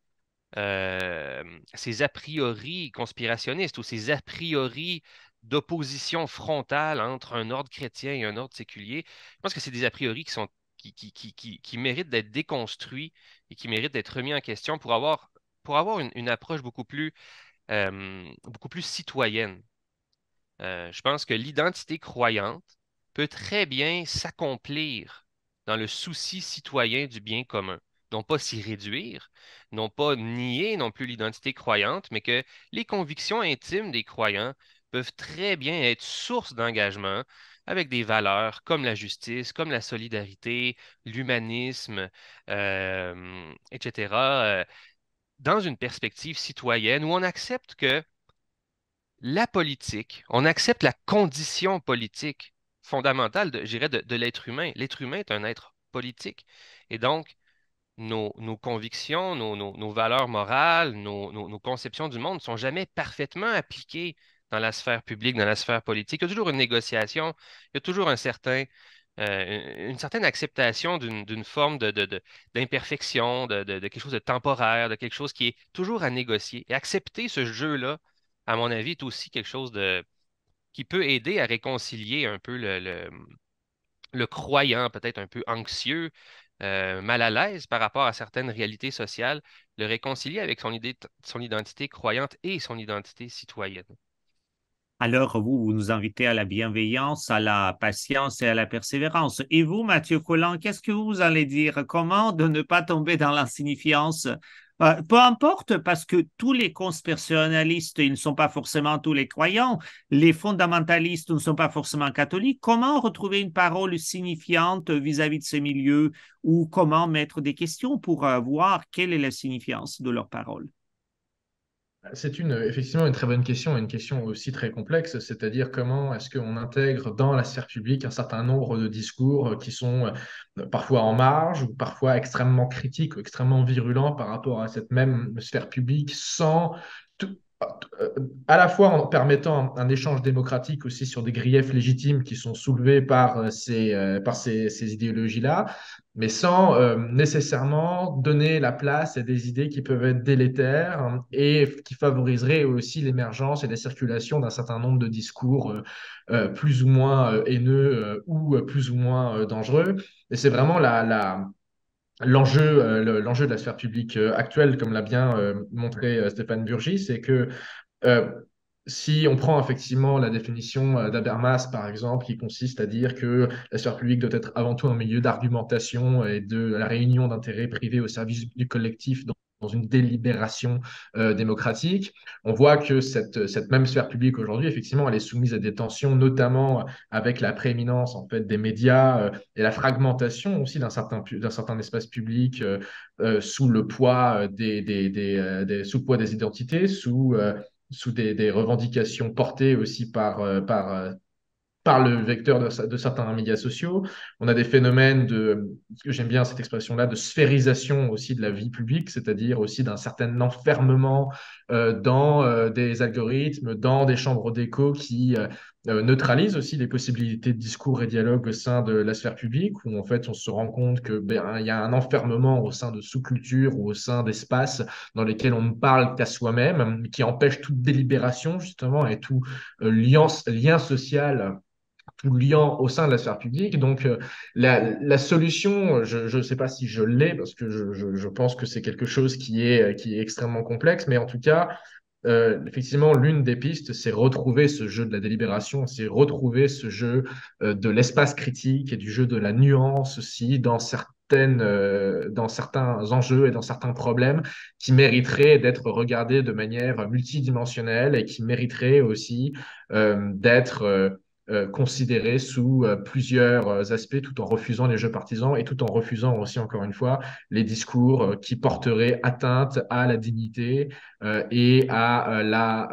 conspirationnistes ou ces a priori d'opposition frontale entre un ordre chrétien et un ordre séculier. Je pense que c'est des a priori qui méritent d'être déconstruits et qui méritent d'être remis en question pour avoir pour avoir une approche beaucoup plus citoyenne. Je pense que l'identité croyante peut très bien s'accomplir dans le souci citoyen du bien commun. Non pas s'y réduire, non pas nier non plus l'identité croyante, mais que les convictions intimes des croyants peuvent très bien être source d'engagement avec des valeurs comme la justice, comme la solidarité, l'humanisme, etc., dans une perspective citoyenne où on accepte que la politique, on accepte la condition politique fondamentale, je dirais, de l'être humain. L'être humain est un être politique. Et donc, nos convictions, nos valeurs morales, nos conceptions du monde ne sont jamais parfaitement appliquées dans la sphère publique, dans la sphère politique. Il y a toujours une négociation, il y a toujours une certaine acceptation d'une forme d'imperfection, de quelque chose de temporaire, de quelque chose qui est toujours à négocier. Et accepter ce jeu-là, à mon avis, est aussi quelque chose qui peut aider à réconcilier un peu le croyant, peut-être un peu anxieux, mal à l'aise par rapport à certaines réalités sociales, le réconcilier avec son identité croyante et son identité citoyenne. Alors, vous nous invitez à la bienveillance, à la patience et à la persévérance. Et vous, Mathieu Collant, qu'est-ce que vous allez dire? Comment de ne pas tomber dans l'insignifiance? Peu importe, parce que tous les conspirationnalistes, ils ne sont pas forcément tous les croyants, les fondamentalistes ne sont pas forcément catholiques. Comment retrouver une parole signifiante vis-à-vis de ces milieux ou comment mettre des questions pour voir quelle est la signifiance de leurs paroles? C'est effectivement une très bonne question et une question aussi très complexe, c'est-à-dire comment est-ce qu'on intègre dans la sphère publique un certain nombre de discours qui sont parfois en marge ou parfois extrêmement critiques ou extrêmement virulents par rapport à cette même sphère publique sans tout- euh, à la fois en permettant un échange démocratique aussi sur des griefs légitimes qui sont soulevés par ces idéologies-là, mais sans nécessairement donner la place à des idées qui peuvent être délétères et qui favoriseraient aussi l'émergence et la circulation d'un certain nombre de discours plus ou moins haineux ou plus ou moins dangereux. Et c'est vraiment l'enjeu de la sphère publique actuelle, comme l'a bien montré Stéphane Burgi, c'est que euh, si on prend effectivement la définition d'Habermas, par exemple, qui consiste à dire que la sphère publique doit être avant tout un milieu d'argumentation et de la réunion d'intérêts privés au service du collectif dans une délibération démocratique, on voit que cette même sphère publique aujourd'hui, effectivement, elle est soumise à des tensions, notamment avec la prééminence en fait des médias et la fragmentation aussi d'un certain espace public sous le poids sous le poids des identités, sous des revendications portées aussi par le vecteur de certains médias sociaux. On a des phénomènes ce que j'aime bien cette expression-là, de sphérisation aussi de la vie publique, c'est-à-dire aussi d'un certain enfermement dans des algorithmes, dans des chambres d'écho qui neutralisent aussi les possibilités de discours et dialogue au sein de la sphère publique, où en fait on se rend compte que il y a un enfermement au sein de sous-cultures ou au sein d'espaces dans lesquels on ne parle qu'à soi-même, qui empêche toute délibération justement et tout lien social tout liant au sein de la sphère publique. Donc, la solution, je ne sais pas si je l'ai, parce que je pense que c'est quelque chose qui est extrêmement complexe, mais en tout cas, effectivement, l'une des pistes, c'est retrouver ce jeu de la délibération, c'est retrouver ce jeu de l'espace critique et du jeu de la nuance aussi dans certains enjeux et dans certains problèmes qui mériteraient d'être regardés de manière multidimensionnelle et qui mériteraient aussi d'être considérés sous plusieurs aspects tout en refusant les jeux partisans et tout en refusant aussi, encore une fois, les discours qui porteraient atteinte à la dignité et à la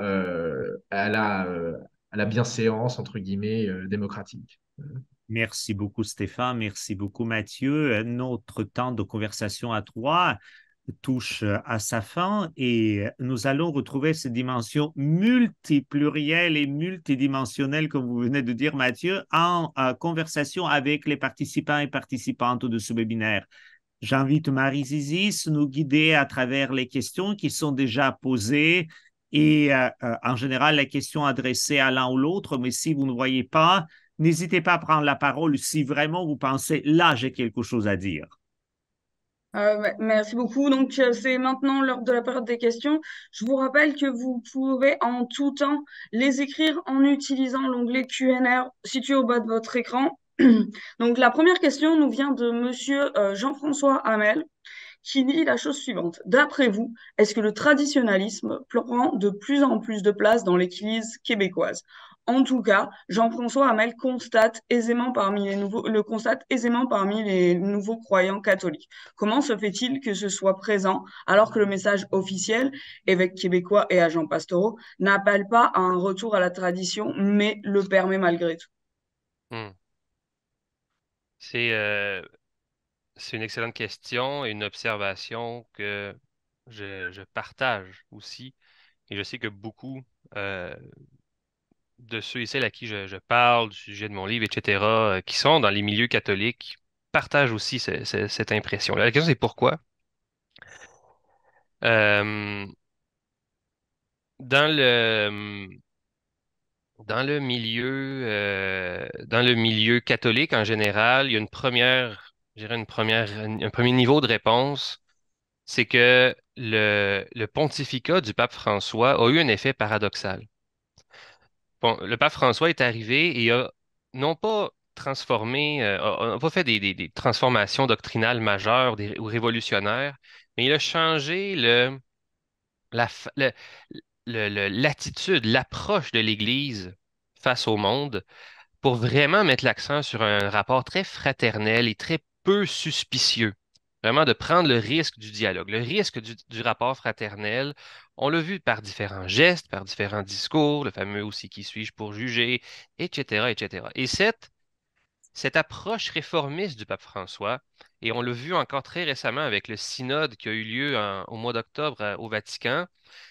bienséance, entre guillemets, démocratique. Merci beaucoup Stéphane, merci beaucoup Mathieu. Notre temps de conversation à trois touche à sa fin et nous allons retrouver cette dimension multiplurielle et multidimensionnelle, comme vous venez de dire Mathieu, en conversation avec les participants et participantes de ce webinaire. J'invite Marie-Zizis à nous guider à travers les questions qui sont déjà posées et en général les questions adressées à l'un ou l'autre, mais si vous ne voyez pas, n'hésitez pas à prendre la parole si vraiment vous pensez, là, j'ai quelque chose à dire. Merci beaucoup. Donc, c'est maintenant l'heure de la période des questions. Je vous rappelle que vous pouvez en tout temps les écrire en utilisant l'onglet Q&A situé au bas de votre écran. Donc, la première question nous vient de Monsieur Jean-François Hamel, qui dit la chose suivante. D'après vous, est-ce que le traditionnalisme prend de plus en plus de place dans l'Église québécoise? En tout cas, Jean-François Hamel le constate aisément parmi les nouveaux croyants catholiques. Comment se fait-il que ce soit présent alors que le message officiel, évêques québécois et agents pastoraux, n'appelle pas à un retour à la tradition, mais le permet malgré tout? Hmm. C'est euh, c'est une excellente question et une observation que je partage aussi. Et je sais que beaucoup euh, de ceux et celles à qui je parle du sujet de mon livre, etc., qui sont dans les milieux catholiques, partagent aussi cette impression-là. La question, c'est pourquoi? Euh, dans le, dans le milieu catholique en général, il y a je dirais un premier niveau de réponse, c'est que le pontificat du pape François a eu un effet paradoxal. Bon, le pape François est arrivé et a non pas transformé, a pas fait des transformations doctrinales majeures ou révolutionnaires, mais il a changé la, fa- l'attitude, l'approche de l'Église face au monde pour vraiment mettre l'accent sur un rapport très fraternel et très peu suspicieux. Vraiment de prendre le risque du dialogue, le risque du rapport fraternel. On l'a vu par différents gestes, par différents discours, le fameux aussi qui suis-je pour juger, etc., etc. Et cette approche réformiste du pape François, et on l'a vu encore très récemment avec le synode qui a eu lieu au mois d'octobre au Vatican,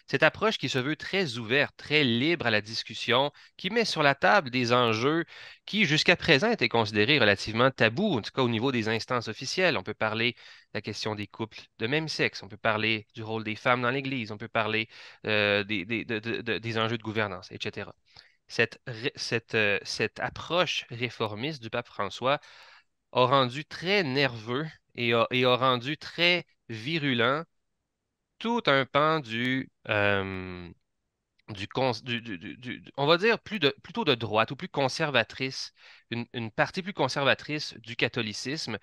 cette approche qui se veut très ouverte, très libre à la discussion, qui met sur la table des enjeux qui jusqu'à présent étaient considérés relativement tabous, en tout cas au niveau des instances officielles. On peut parler de la question des couples de même sexe, on peut parler du rôle des femmes dans l'Église, on peut parler des enjeux de gouvernance, etc. Cette approche réformiste du pape François a rendu très nerveux et a rendu très virulent tout un pan on va dire plutôt de droite ou plus conservatrice, une partie plus conservatrice du catholicisme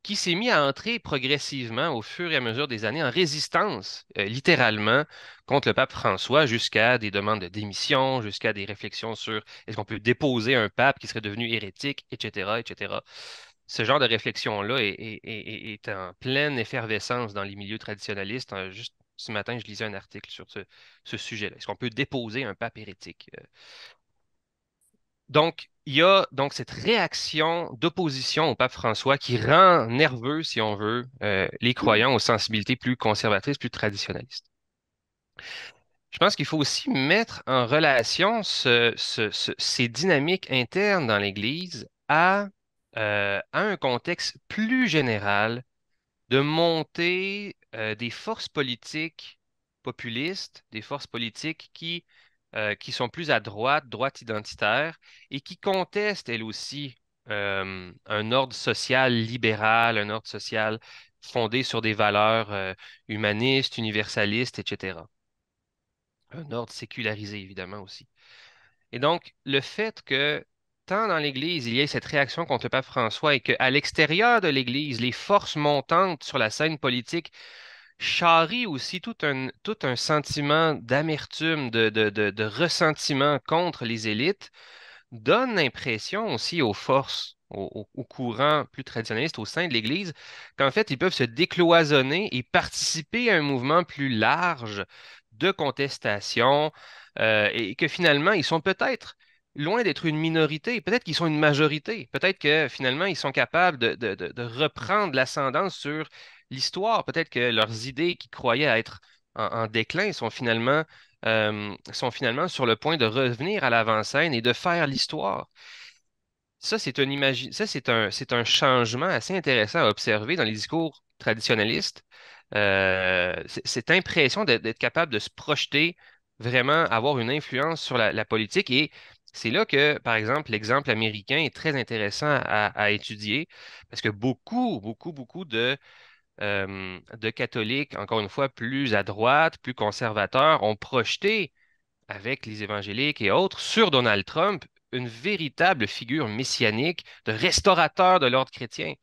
qui s'est mis à entrer progressivement au fur et à mesure des années en résistance, littéralement, contre le pape François jusqu'à des demandes de démission, jusqu'à des réflexions sur est-ce qu'on peut déposer un pape qui serait devenu hérétique, etc., etc. Ce genre de réflexion-là est en pleine effervescence dans les milieux traditionnalistes. Juste ce matin, je lisais un article sur ce sujet-là. Est-ce qu'on peut déposer un pape hérétique? Donc, il y a donc cette réaction d'opposition au pape François qui rend nerveux, si on veut, les croyants aux sensibilités plus conservatrices, plus traditionnalistes. Je pense qu'il faut aussi mettre en relation ces dynamiques internes dans l'Église à un contexte plus général de montée des forces politiques populistes, des forces politiques qui sont plus à droite, droite identitaire, et qui contestent, elles aussi, un ordre social libéral, un ordre social fondé sur des valeurs humanistes, universalistes, etc. Un ordre sécularisé, évidemment, aussi. Et donc, le fait que tant dans l'Église, il y ait cette réaction contre le pape François et qu'à l'extérieur de l'Église, les forces montantes sur la scène politique charrient aussi tout un sentiment d'amertume, de ressentiment contre les élites, donne l'impression aussi aux forces, aux courants plus traditionnalistes au sein de l'Église, qu'en fait, ils peuvent se décloisonner et participer à un mouvement plus large de contestation, et que finalement, ils sont peut-être loin d'être une minorité, peut-être qu'ils sont une majorité, peut-être que finalement, ils sont capables de reprendre l'ascendance sur l'histoire, peut-être que leurs idées qui croyaient être en déclin sont finalement sur le point de revenir à l'avant-scène et de faire l'histoire. Ça, c'est un changement assez intéressant à observer dans les discours traditionnalistes. Cette impression d'être capable de se projeter, vraiment avoir une influence sur la politique. Et c'est là que, par exemple, l'exemple américain est très intéressant à étudier parce que beaucoup de catholiques, encore une fois, plus à droite, plus conservateurs, ont projeté, avec les évangéliques et autres, sur Donald Trump, une véritable figure messianique de restaurateur de l'ordre chrétien.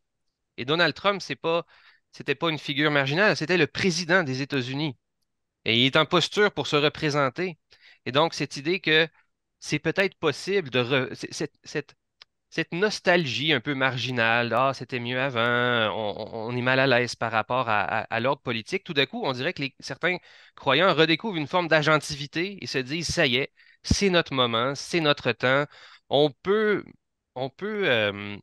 Et Donald Trump, c'était pas une figure marginale, c'était le président des États-Unis. Et il est en posture pour se représenter. Et donc, cette idée que c'est peut-être possible cette nostalgie un peu marginale, ah, c'était mieux avant, on est mal à l'aise par rapport à l'ordre politique. Tout d'un coup, on dirait que certains croyants redécouvrent une forme d'agentivité et se disent, ça y est, c'est notre moment, c'est notre temps. On peut, on peut, euh,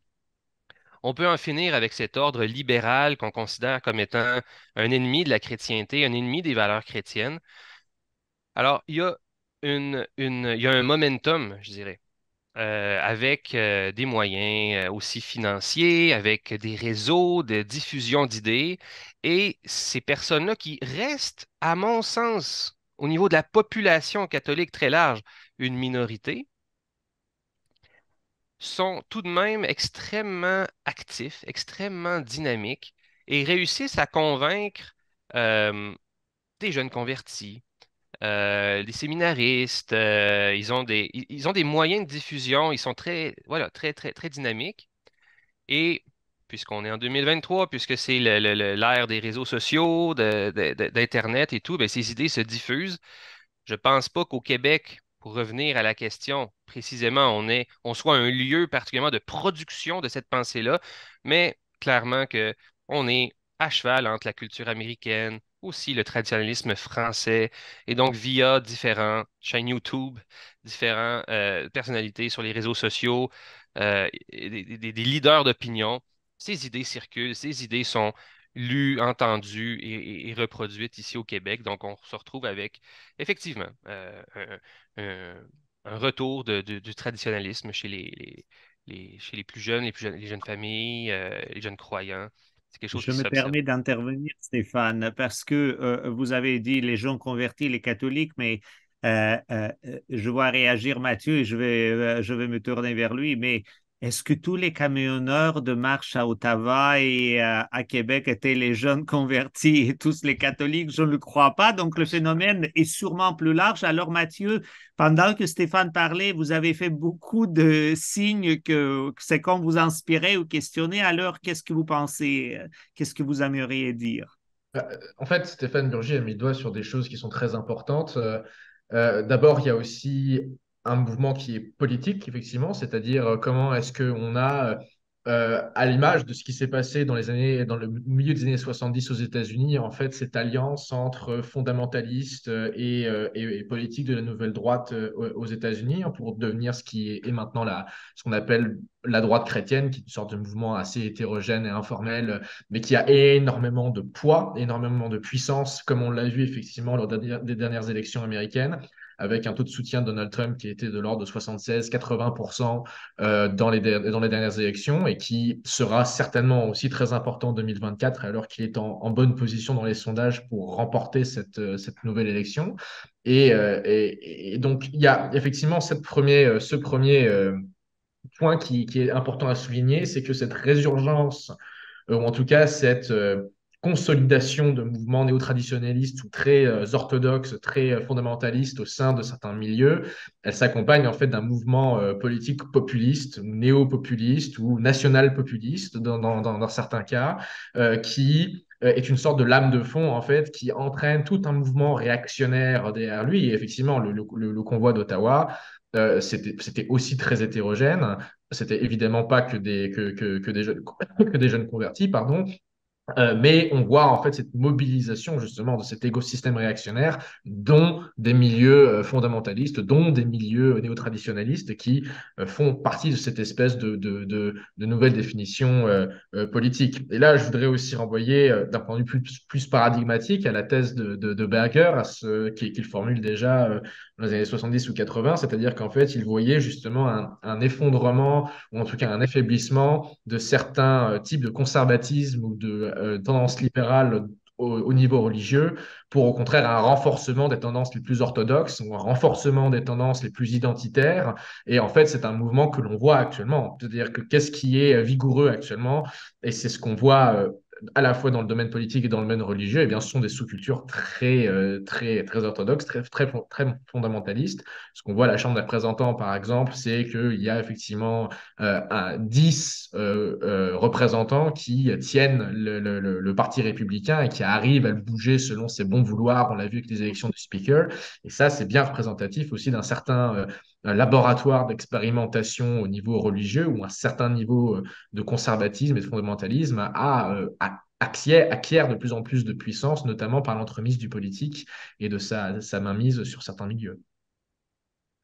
on peut en finir avec cet ordre libéral qu'on considère comme étant un ennemi de la chrétienté, un ennemi des valeurs chrétiennes. Alors, il y a un momentum, je dirais avec des moyens aussi financiers, avec des réseaux de diffusion d'idées. Et ces personnes-là qui restent, à mon sens, au niveau de la population catholique très large, une minorité, sont tout de même extrêmement actifs, extrêmement dynamiques et réussissent à convaincre euh, des jeunes convertis, les séminaristes, ils ont des moyens de diffusion, ils sont très, voilà, très, très, très dynamiques. Et puisqu'on est en 2023, puisque c'est l'ère des réseaux sociaux, d'Internet et tout, ben, ces idées se diffusent. Je pense pas qu'au Québec, pour revenir à la question, précisément, on soit un lieu particulièrement de production de cette pensée-là, mais clairement que on est à cheval entre la culture américaine, aussi le traditionnalisme français, et donc via différents chaînes YouTube, différentes personnalités sur les réseaux sociaux, et des leaders d'opinion, ces idées circulent, ces idées sont lues, entendues et reproduites ici au Québec. Donc, on se retrouve avec effectivement, un- un retour du traditionnalisme chez chez les plus jeunes, les jeunes familles, les jeunes croyants. C'est quelque chose Je qui me s'observe. permets d'intervenir, Stéphane, parce que vous avez dit les gens convertis, les catholiques, mais je vois réagir Mathieu et je vais me tourner vers lui. Mais est-ce que tous les camionneurs de marche à Ottawa et à Québec étaient les jeunes convertis et tous les catholiques? Je ne le crois pas. Donc le phénomène est sûrement plus large. Alors Mathieu, pendant que Stéphane parlait, vous avez fait beaucoup de signes que c'est comme vous inspirez ou questionnez. Alors, qu'est-ce que vous pensez? Qu'est-ce que vous aimeriez dire? En fait, Stéphane Burgy a mis le doigt sur des choses qui sont très importantes. D'abord, il y a aussi un mouvement qui est politique, effectivement, c'est-à-dire comment est-ce qu'on a, à l'image de ce qui s'est passé dans le milieu des années 70 aux États-Unis, en fait, cette alliance entre fondamentalistes et politiques de la nouvelle droite aux États-Unis hein, pour devenir ce qui est maintenant ce qu'on appelle la droite chrétienne, qui est une sorte de mouvement assez hétérogène et informel mais qui a énormément de poids, énormément de puissance, comme on l'a vu effectivement lors des dernières élections américaines, avec un taux de soutien de Donald Trump qui était de l'ordre de 76-80% dans dans les dernières élections et qui sera certainement aussi très important en 2024 alors qu'il est en bonne position dans les sondages pour remporter cette nouvelle élection. Et donc, il y a effectivement ce premier point qui est important à souligner, c'est que cette résurgence ou en tout cas cette consolidation de mouvements néo-traditionnalistes ou très orthodoxes, très fondamentalistes au sein de certains milieux, elle s'accompagne en fait d'un mouvement politique populiste, néo-populiste ou national-populiste dans certains cas, qui est une sorte de lame de fond en fait qui entraîne tout un mouvement réactionnaire derrière lui. Et effectivement, le convoi d'Ottawa, c'était aussi très hétérogène. C'était évidemment pas que des jeunes, que des jeunes convertis, pardon, mais on voit en fait cette mobilisation justement de cet écosystème réactionnaire, dont des milieux fondamentalistes, dont des milieux néo-traditionalistes qui font partie de cette espèce de nouvelle définition politique. Et là, je voudrais aussi renvoyer d'un point de vue plus paradigmatique à la thèse de Berger, qu'il formule déjà dans les années 70 ou 80, c'est-à-dire qu'en fait, il voyait justement un effondrement ou en tout cas un affaiblissement de certains types de conservatisme ou de tendances libérales au niveau religieux, pour au contraire un renforcement des tendances les plus orthodoxes ou un renforcement des tendances les plus identitaires. Et en fait, c'est un mouvement que l'on voit actuellement. C'est-à-dire que qu'est-ce qui est vigoureux actuellement? Et c'est ce qu'on voit à la fois dans le domaine politique et dans le domaine religieux, eh bien, ce sont des sous-cultures très orthodoxes, très fondamentalistes. Ce qu'on voit à la Chambre des représentants, par exemple, c'est qu'il y a effectivement 10 représentants qui tiennent le Parti républicain et qui arrivent à le bouger selon ses bons vouloirs. On l'a vu avec les élections du Speaker. Et ça, c'est bien représentatif aussi d'un certain un laboratoire d'expérimentation au niveau religieux ou un certain niveau de conservatisme et de fondamentalisme acquiert de plus en plus de puissance, notamment par l'entremise du politique et de sa mainmise sur certains milieux.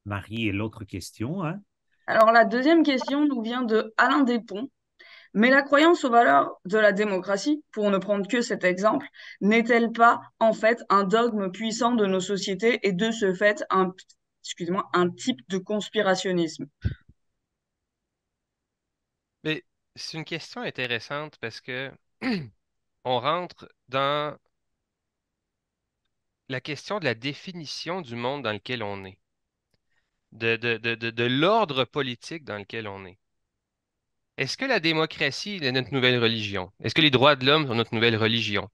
Marie, et l'autre question, hein? Alors, la deuxième question nous vient de Alain Despont. Mais la croyance aux valeurs de la démocratie, pour ne prendre que cet exemple, n'est-elle pas en fait un dogme puissant de nos sociétés et de ce fait excusez-moi, un type de conspirationnisme? Mais c'est une question intéressante parce que on rentre dans la question de la définition du monde dans lequel on est, de l'ordre politique dans lequel on est. Est-ce que la démocratie est notre nouvelle religion? Est-ce que les droits de l'homme sont notre nouvelle religion?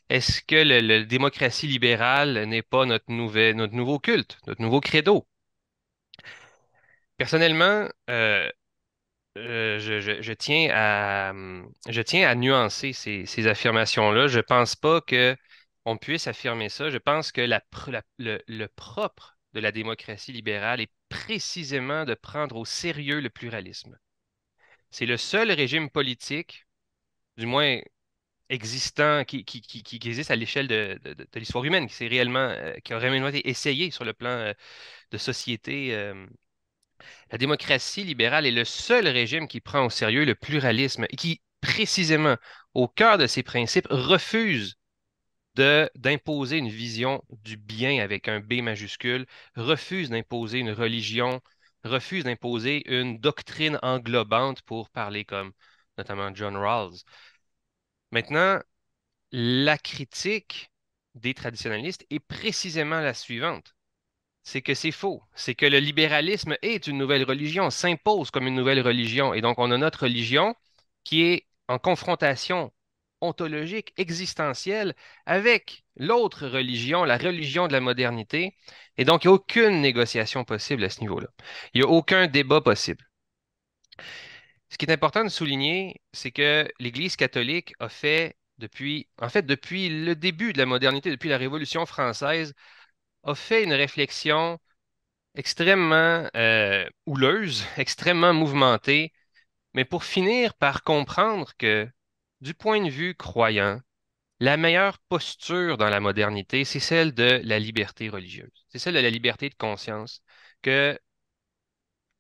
Est-ce que la démocratie libérale n'est pas notre nouveau culte, notre nouveau credo? Personnellement, je tiens à nuancer ces affirmations-là. Je pense pas que on puisse affirmer ça. Je pense que le propre de la démocratie libérale est précisément de prendre au sérieux le pluralisme. C'est le seul régime politique, du moins existant, qui existe à l'échelle de l'histoire humaine, qui a réellement été essayé sur le plan de société. La démocratie libérale est le seul régime qui prend au sérieux le pluralisme et qui, précisément, au cœur de ses principes, refuse d'imposer une vision du bien avec un B majuscule, refuse d'imposer une religion, refuse d'imposer une doctrine englobante pour parler comme notamment John Rawls. Maintenant, la critique des traditionalistes est précisément la suivante. C'est que c'est faux. C'est que le libéralisme est une nouvelle religion, s'impose comme une nouvelle religion. Et donc, on a notre religion qui est en confrontation ontologique, existentielle, avec l'autre religion, la religion de la modernité. Et donc, il n'y a aucune négociation possible à ce niveau-là. Il n'y a aucun débat possible. Ce qui est important de souligner, c'est que l'Église catholique a fait depuis le début de la modernité, depuis la Révolution française, a fait une réflexion extrêmement houleuse, extrêmement mouvementée, mais pour finir par comprendre que, du point de vue croyant, la meilleure posture dans la modernité, c'est celle de la liberté religieuse, c'est celle de la liberté de conscience, que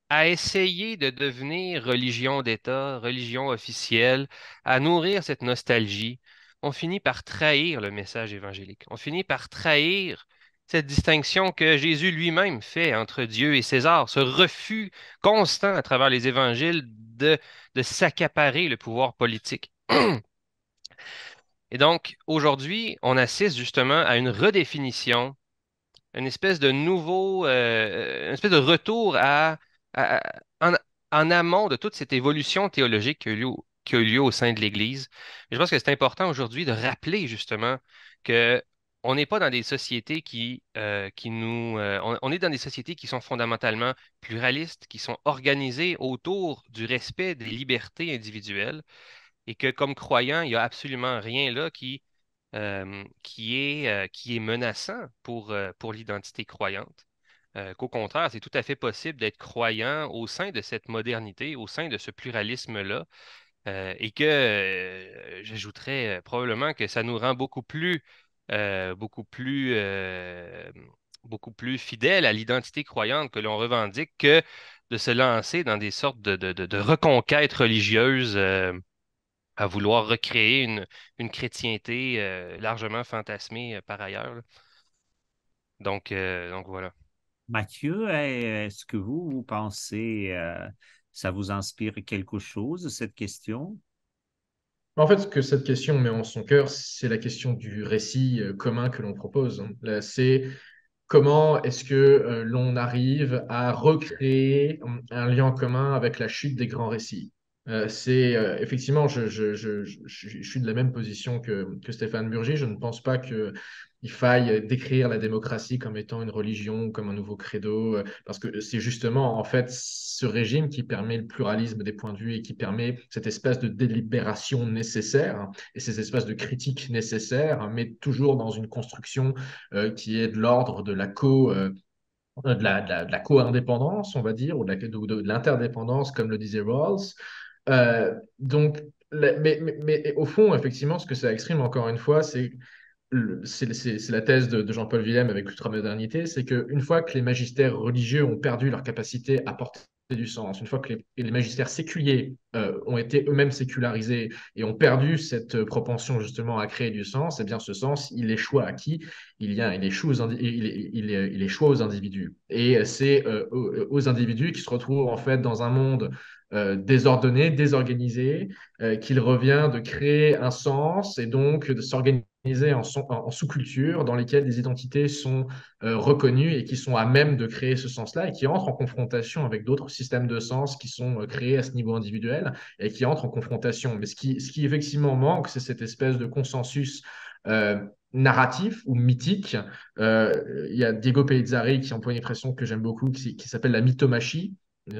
à essayer de devenir religion d'État, religion officielle, à nourrir cette nostalgie, on finit par trahir le message évangélique. On finit par trahir cette distinction que Jésus lui-même fait entre Dieu et César, ce refus constant à travers les évangiles de s'accaparer le pouvoir politique. Et donc, aujourd'hui, on assiste justement à une redéfinition, une espèce de retour en amont de toute cette évolution théologique qui a eu lieu au sein de l'Église. Et je pense que c'est important aujourd'hui de rappeler justement que on n'est pas dans des sociétés on est dans des sociétés qui sont fondamentalement pluralistes, qui sont organisées autour du respect des libertés individuelles et que comme croyant, il n'y a absolument rien là qui est menaçant pour l'identité croyante. Qu'au contraire, c'est tout à fait possible d'être croyant au sein de cette modernité, au sein de ce pluralisme-là, et que j'ajouterais probablement que ça nous rend euh, beaucoup plus, euh, beaucoup plus fidèles à l'identité croyante que l'on revendique que de se lancer dans des sortes de reconquêtes religieuses à vouloir recréer une chrétienté largement fantasmée par ailleurs, là. Donc voilà. Mathieu, est-ce que vous pensez, ça vous inspire quelque chose, cette question? En fait, ce que cette question met en son cœur, c'est la question du récit commun que l'on propose. Là, c'est comment est-ce que l'on arrive à recréer un lien commun avec la chute des grands récits? Effectivement, je suis de la même position que Stéphane Burgi. Je ne pense pas qu'il faille décrire la démocratie comme étant une religion, comme un nouveau credo, parce que c'est justement en fait ce régime qui permet le pluralisme des points de vue et qui permet cette espèce de délibération nécessaire, hein, et ces espaces de critique nécessaires, hein, mais toujours dans une construction qui est de l'ordre de la de la co-indépendance, on va dire, ou de l'interdépendance, comme le disait Rawls. Donc, mais au fond, effectivement, ce que ça exprime, encore une fois, c'est la thèse de Jean-Paul Villem avec l'ultramodernité, c'est qu'une fois que les magistères religieux ont perdu leur capacité à porter du sens, une fois que les magistères séculiers ont été eux-mêmes sécularisés et ont perdu cette propension justement à créer du sens, eh bien ce sens, il échoue à qui? Il échoue il échoue aux individus. Et c'est aux individus qui se retrouvent en fait dans un monde désordonné, désorganisé, qu'il revient de créer un sens et donc de s'organiser en sous-cultures dans lesquelles des identités sont reconnues et qui sont à même de créer ce sens-là et qui entrent en confrontation avec d'autres systèmes de sens qui sont créés à ce niveau individuel et qui entrent en confrontation. Mais ce qui effectivement manque, c'est cette espèce de consensus narratif ou mythique. Il y a Diego Pellizzari qui emploie une expression que j'aime beaucoup qui s'appelle la mythomachie.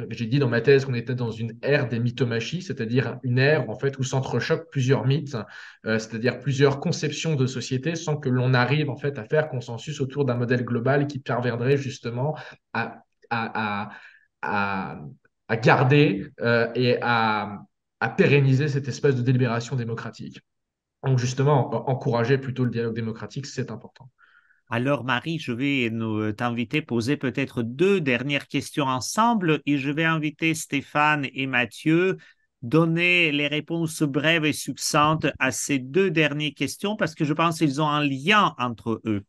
J'ai dit dans ma thèse qu'on était dans une ère des mythomachies, c'est-à-dire une ère en fait où s'entrechoquent plusieurs mythes, c'est-à-dire plusieurs conceptions de société, sans que l'on arrive en fait à faire consensus autour d'un modèle global qui perviendrait justement à, à, à, à, à garder à pérenniser cette espèce de délibération démocratique. Donc justement, encourager plutôt le dialogue démocratique, c'est important. Alors, Marie, je vais t'inviter à poser peut-être deux dernières questions ensemble et je vais inviter Stéphane et Mathieu donner les réponses brèves et succinctes à ces deux dernières questions parce que je pense qu'ils ont un lien entre eux.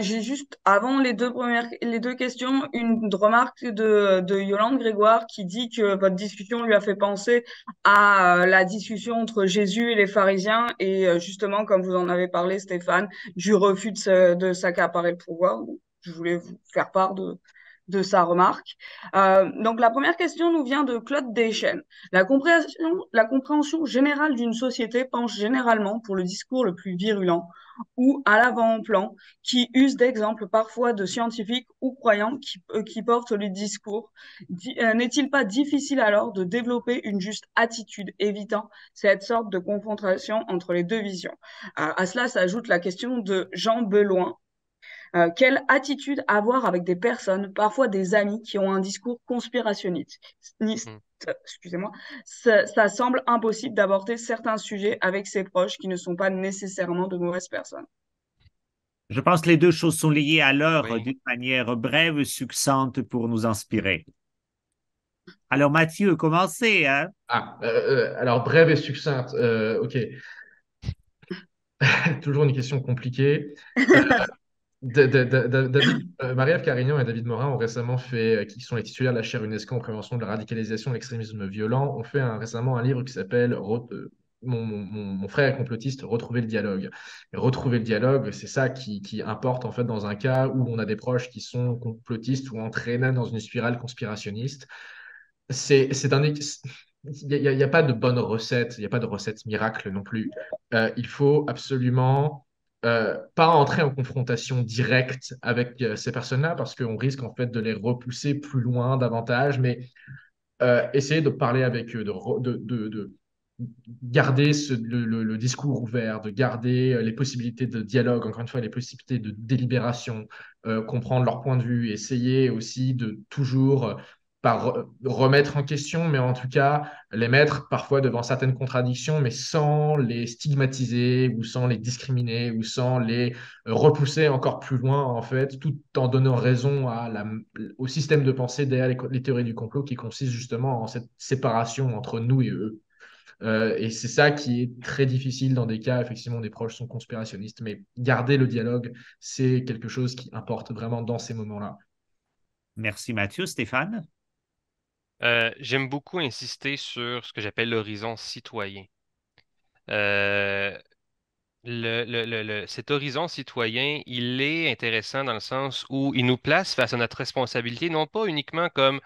J'ai juste, avant les deux questions, une remarque de Yolande Grégoire qui dit que votre discussion lui a fait penser à la discussion entre Jésus et les pharisiens et justement, comme vous en avez parlé, Stéphane, du refus de s'accaparer le pouvoir. Je voulais vous faire part de sa remarque. Donc, la première question nous vient de Claude Deschênes. La compréhension générale d'une société penche généralement pour le discours le plus virulent ou à l'avant-plan qui use d'exemples parfois de scientifiques ou croyants qui portent le discours. N'est-il pas difficile alors de développer une juste attitude évitant cette sorte de confrontation entre les deux visions? À cela s'ajoute la question de Jean Beloin. Quelle attitude avoir avec des personnes, parfois des amis, qui ont un discours conspirationniste? Hmm. Excusez-moi, ça semble impossible d'aborder certains sujets avec ses proches qui ne sont pas nécessairement de mauvaises personnes. Je pense que les deux choses sont liées à l'heure Oui. d'une manière brève et succincte pour nous inspirer. Alors, Mathieu, commencez, hein? Alors, brève et succincte, ok. Toujours une question compliquée. Marie-Ève Carignan et David Morin ont récemment fait, qui sont les titulaires de la chaire UNESCO en prévention de la radicalisation et de l'extrémisme violent, ont fait récemment un livre qui s'appelle mon frère est complotiste, Retrouver le dialogue. Et retrouver le dialogue, c'est ça qui importe en fait dans un cas où on a des proches qui sont complotistes ou entraînés dans une spirale conspirationniste. C'est un. Il y a pas de bonne recette, il n'y a pas de recette miracle non plus. Il faut absolument pas entrer en confrontation directe avec ces personnes-là parce qu'on risque en fait de les repousser plus loin davantage, mais essayer de parler avec eux, de garder le discours ouvert, de garder les possibilités de dialogue, encore une fois, les possibilités de délibération, comprendre leur point de vue, essayer aussi de toujours, pas remettre en question, mais en tout cas, les mettre parfois devant certaines contradictions, mais sans les stigmatiser ou sans les discriminer ou sans les repousser encore plus loin, en fait, tout en donnant raison au système de pensée derrière les théories du complot qui consiste justement en cette séparation entre nous et eux. Et c'est ça qui est très difficile dans des cas, effectivement, des proches sont conspirationnistes, mais garder le dialogue, c'est quelque chose qui importe vraiment dans ces moments-là. Merci, Mathieu. Stéphane? J'aime beaucoup insister sur ce que j'appelle l'horizon citoyen. Euh, cet horizon citoyen, il est intéressant dans le sens où il nous place face à notre responsabilité, non pas uniquement comme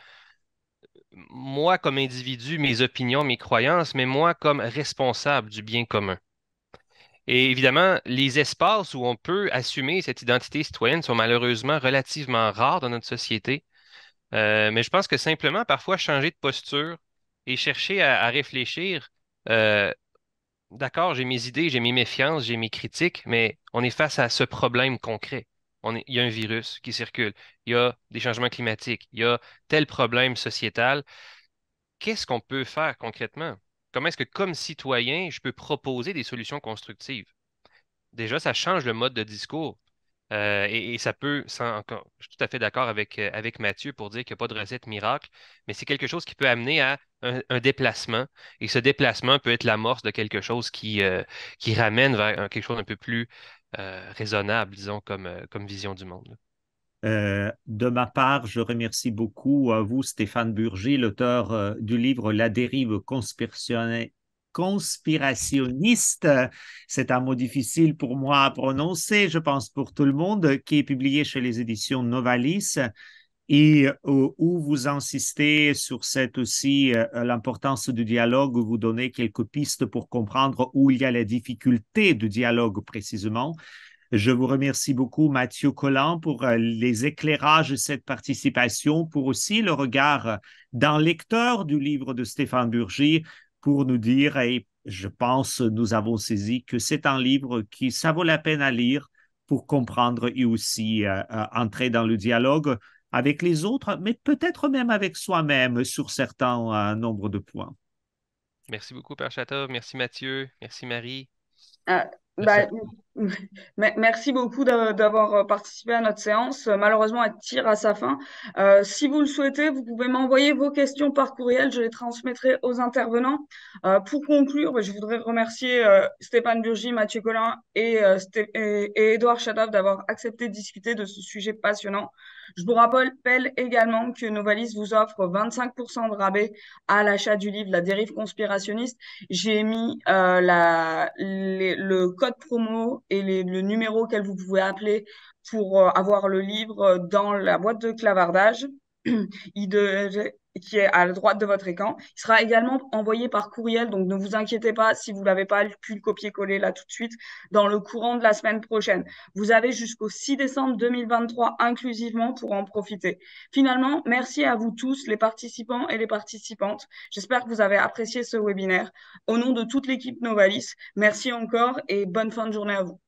moi comme individu, mes opinions, mes croyances, mais moi comme responsable du bien commun. Et évidemment, les espaces où on peut assumer cette identité citoyenne sont malheureusement relativement rares dans notre société. Mais je pense que simplement, parfois, changer de posture et chercher à réfléchir, euh, d'accord, j'ai mes idées, j'ai mes méfiances, j'ai mes critiques, mais on est face à ce problème concret. Il y a un virus qui circule, il y a des changements climatiques, il y a tel problème sociétal. Qu'est-ce qu'on peut faire concrètement? Comment est-ce que, comme citoyen, je peux proposer des solutions constructives? Déjà, ça change le mode de discours. Et ça peut, je suis tout à fait d'accord avec Mathieu pour dire qu'il n'y a pas de recette miracle, mais c'est quelque chose qui peut amener à un déplacement. Et ce déplacement peut être l'amorce de quelque chose qui ramène vers quelque chose un peu plus raisonnable, disons, comme vision du monde. De ma part, je remercie beaucoup à vous, Stéphane Burgy, l'auteur du livre La dérive conspirationniste. C'est un mot difficile pour moi à prononcer, je pense pour tout le monde, qui est publié chez les éditions Novalis et où vous insistez sur cette aussi l'importance du dialogue, où vous donnez quelques pistes pour comprendre où il y a la difficulté du dialogue précisément. Je vous remercie beaucoup, Mathieu Collant, pour les éclairages de cette participation, pour aussi le regard d'un lecteur du livre de Stéphane Burgy, pour nous dire, et je pense nous avons saisi, que c'est un livre qui, ça vaut la peine à lire pour comprendre et aussi entrer dans le dialogue avec les autres, mais peut-être même avec soi-même sur certains nombres de points. Merci beaucoup, Père Château. Merci, Mathieu. Merci, Marie. Ah, Merci. bah, merci beaucoup d'avoir participé à notre séance. Malheureusement, elle tire à sa fin. Si vous le souhaitez, vous pouvez m'envoyer vos questions par courriel. Je les transmettrai aux intervenants. Pour conclure, bah, je voudrais remercier Stéphane Burgy, Mathieu Collin et Édouard Chadov d'avoir accepté de discuter de ce sujet passionnant. Je vous rappelle également que Novalis vous offre 25% de rabais à l'achat du livre La dérive conspirationniste. J'ai mis le code promo et le numéro auquel vous pouvez appeler pour avoir le livre dans la boîte de clavardage qui est à la droite de votre écran. Il sera également envoyé par courriel, donc ne vous inquiétez pas si vous n'avez pas pu le copier-coller là tout de suite dans le courant de la semaine prochaine. Vous avez jusqu'au 6 décembre 2023 inclusivement pour en profiter. Finalement, merci à vous tous, les participants et les participantes. J'espère que vous avez apprécié ce webinaire. Au nom de toute l'équipe Novalis, merci encore et bonne fin de journée à vous.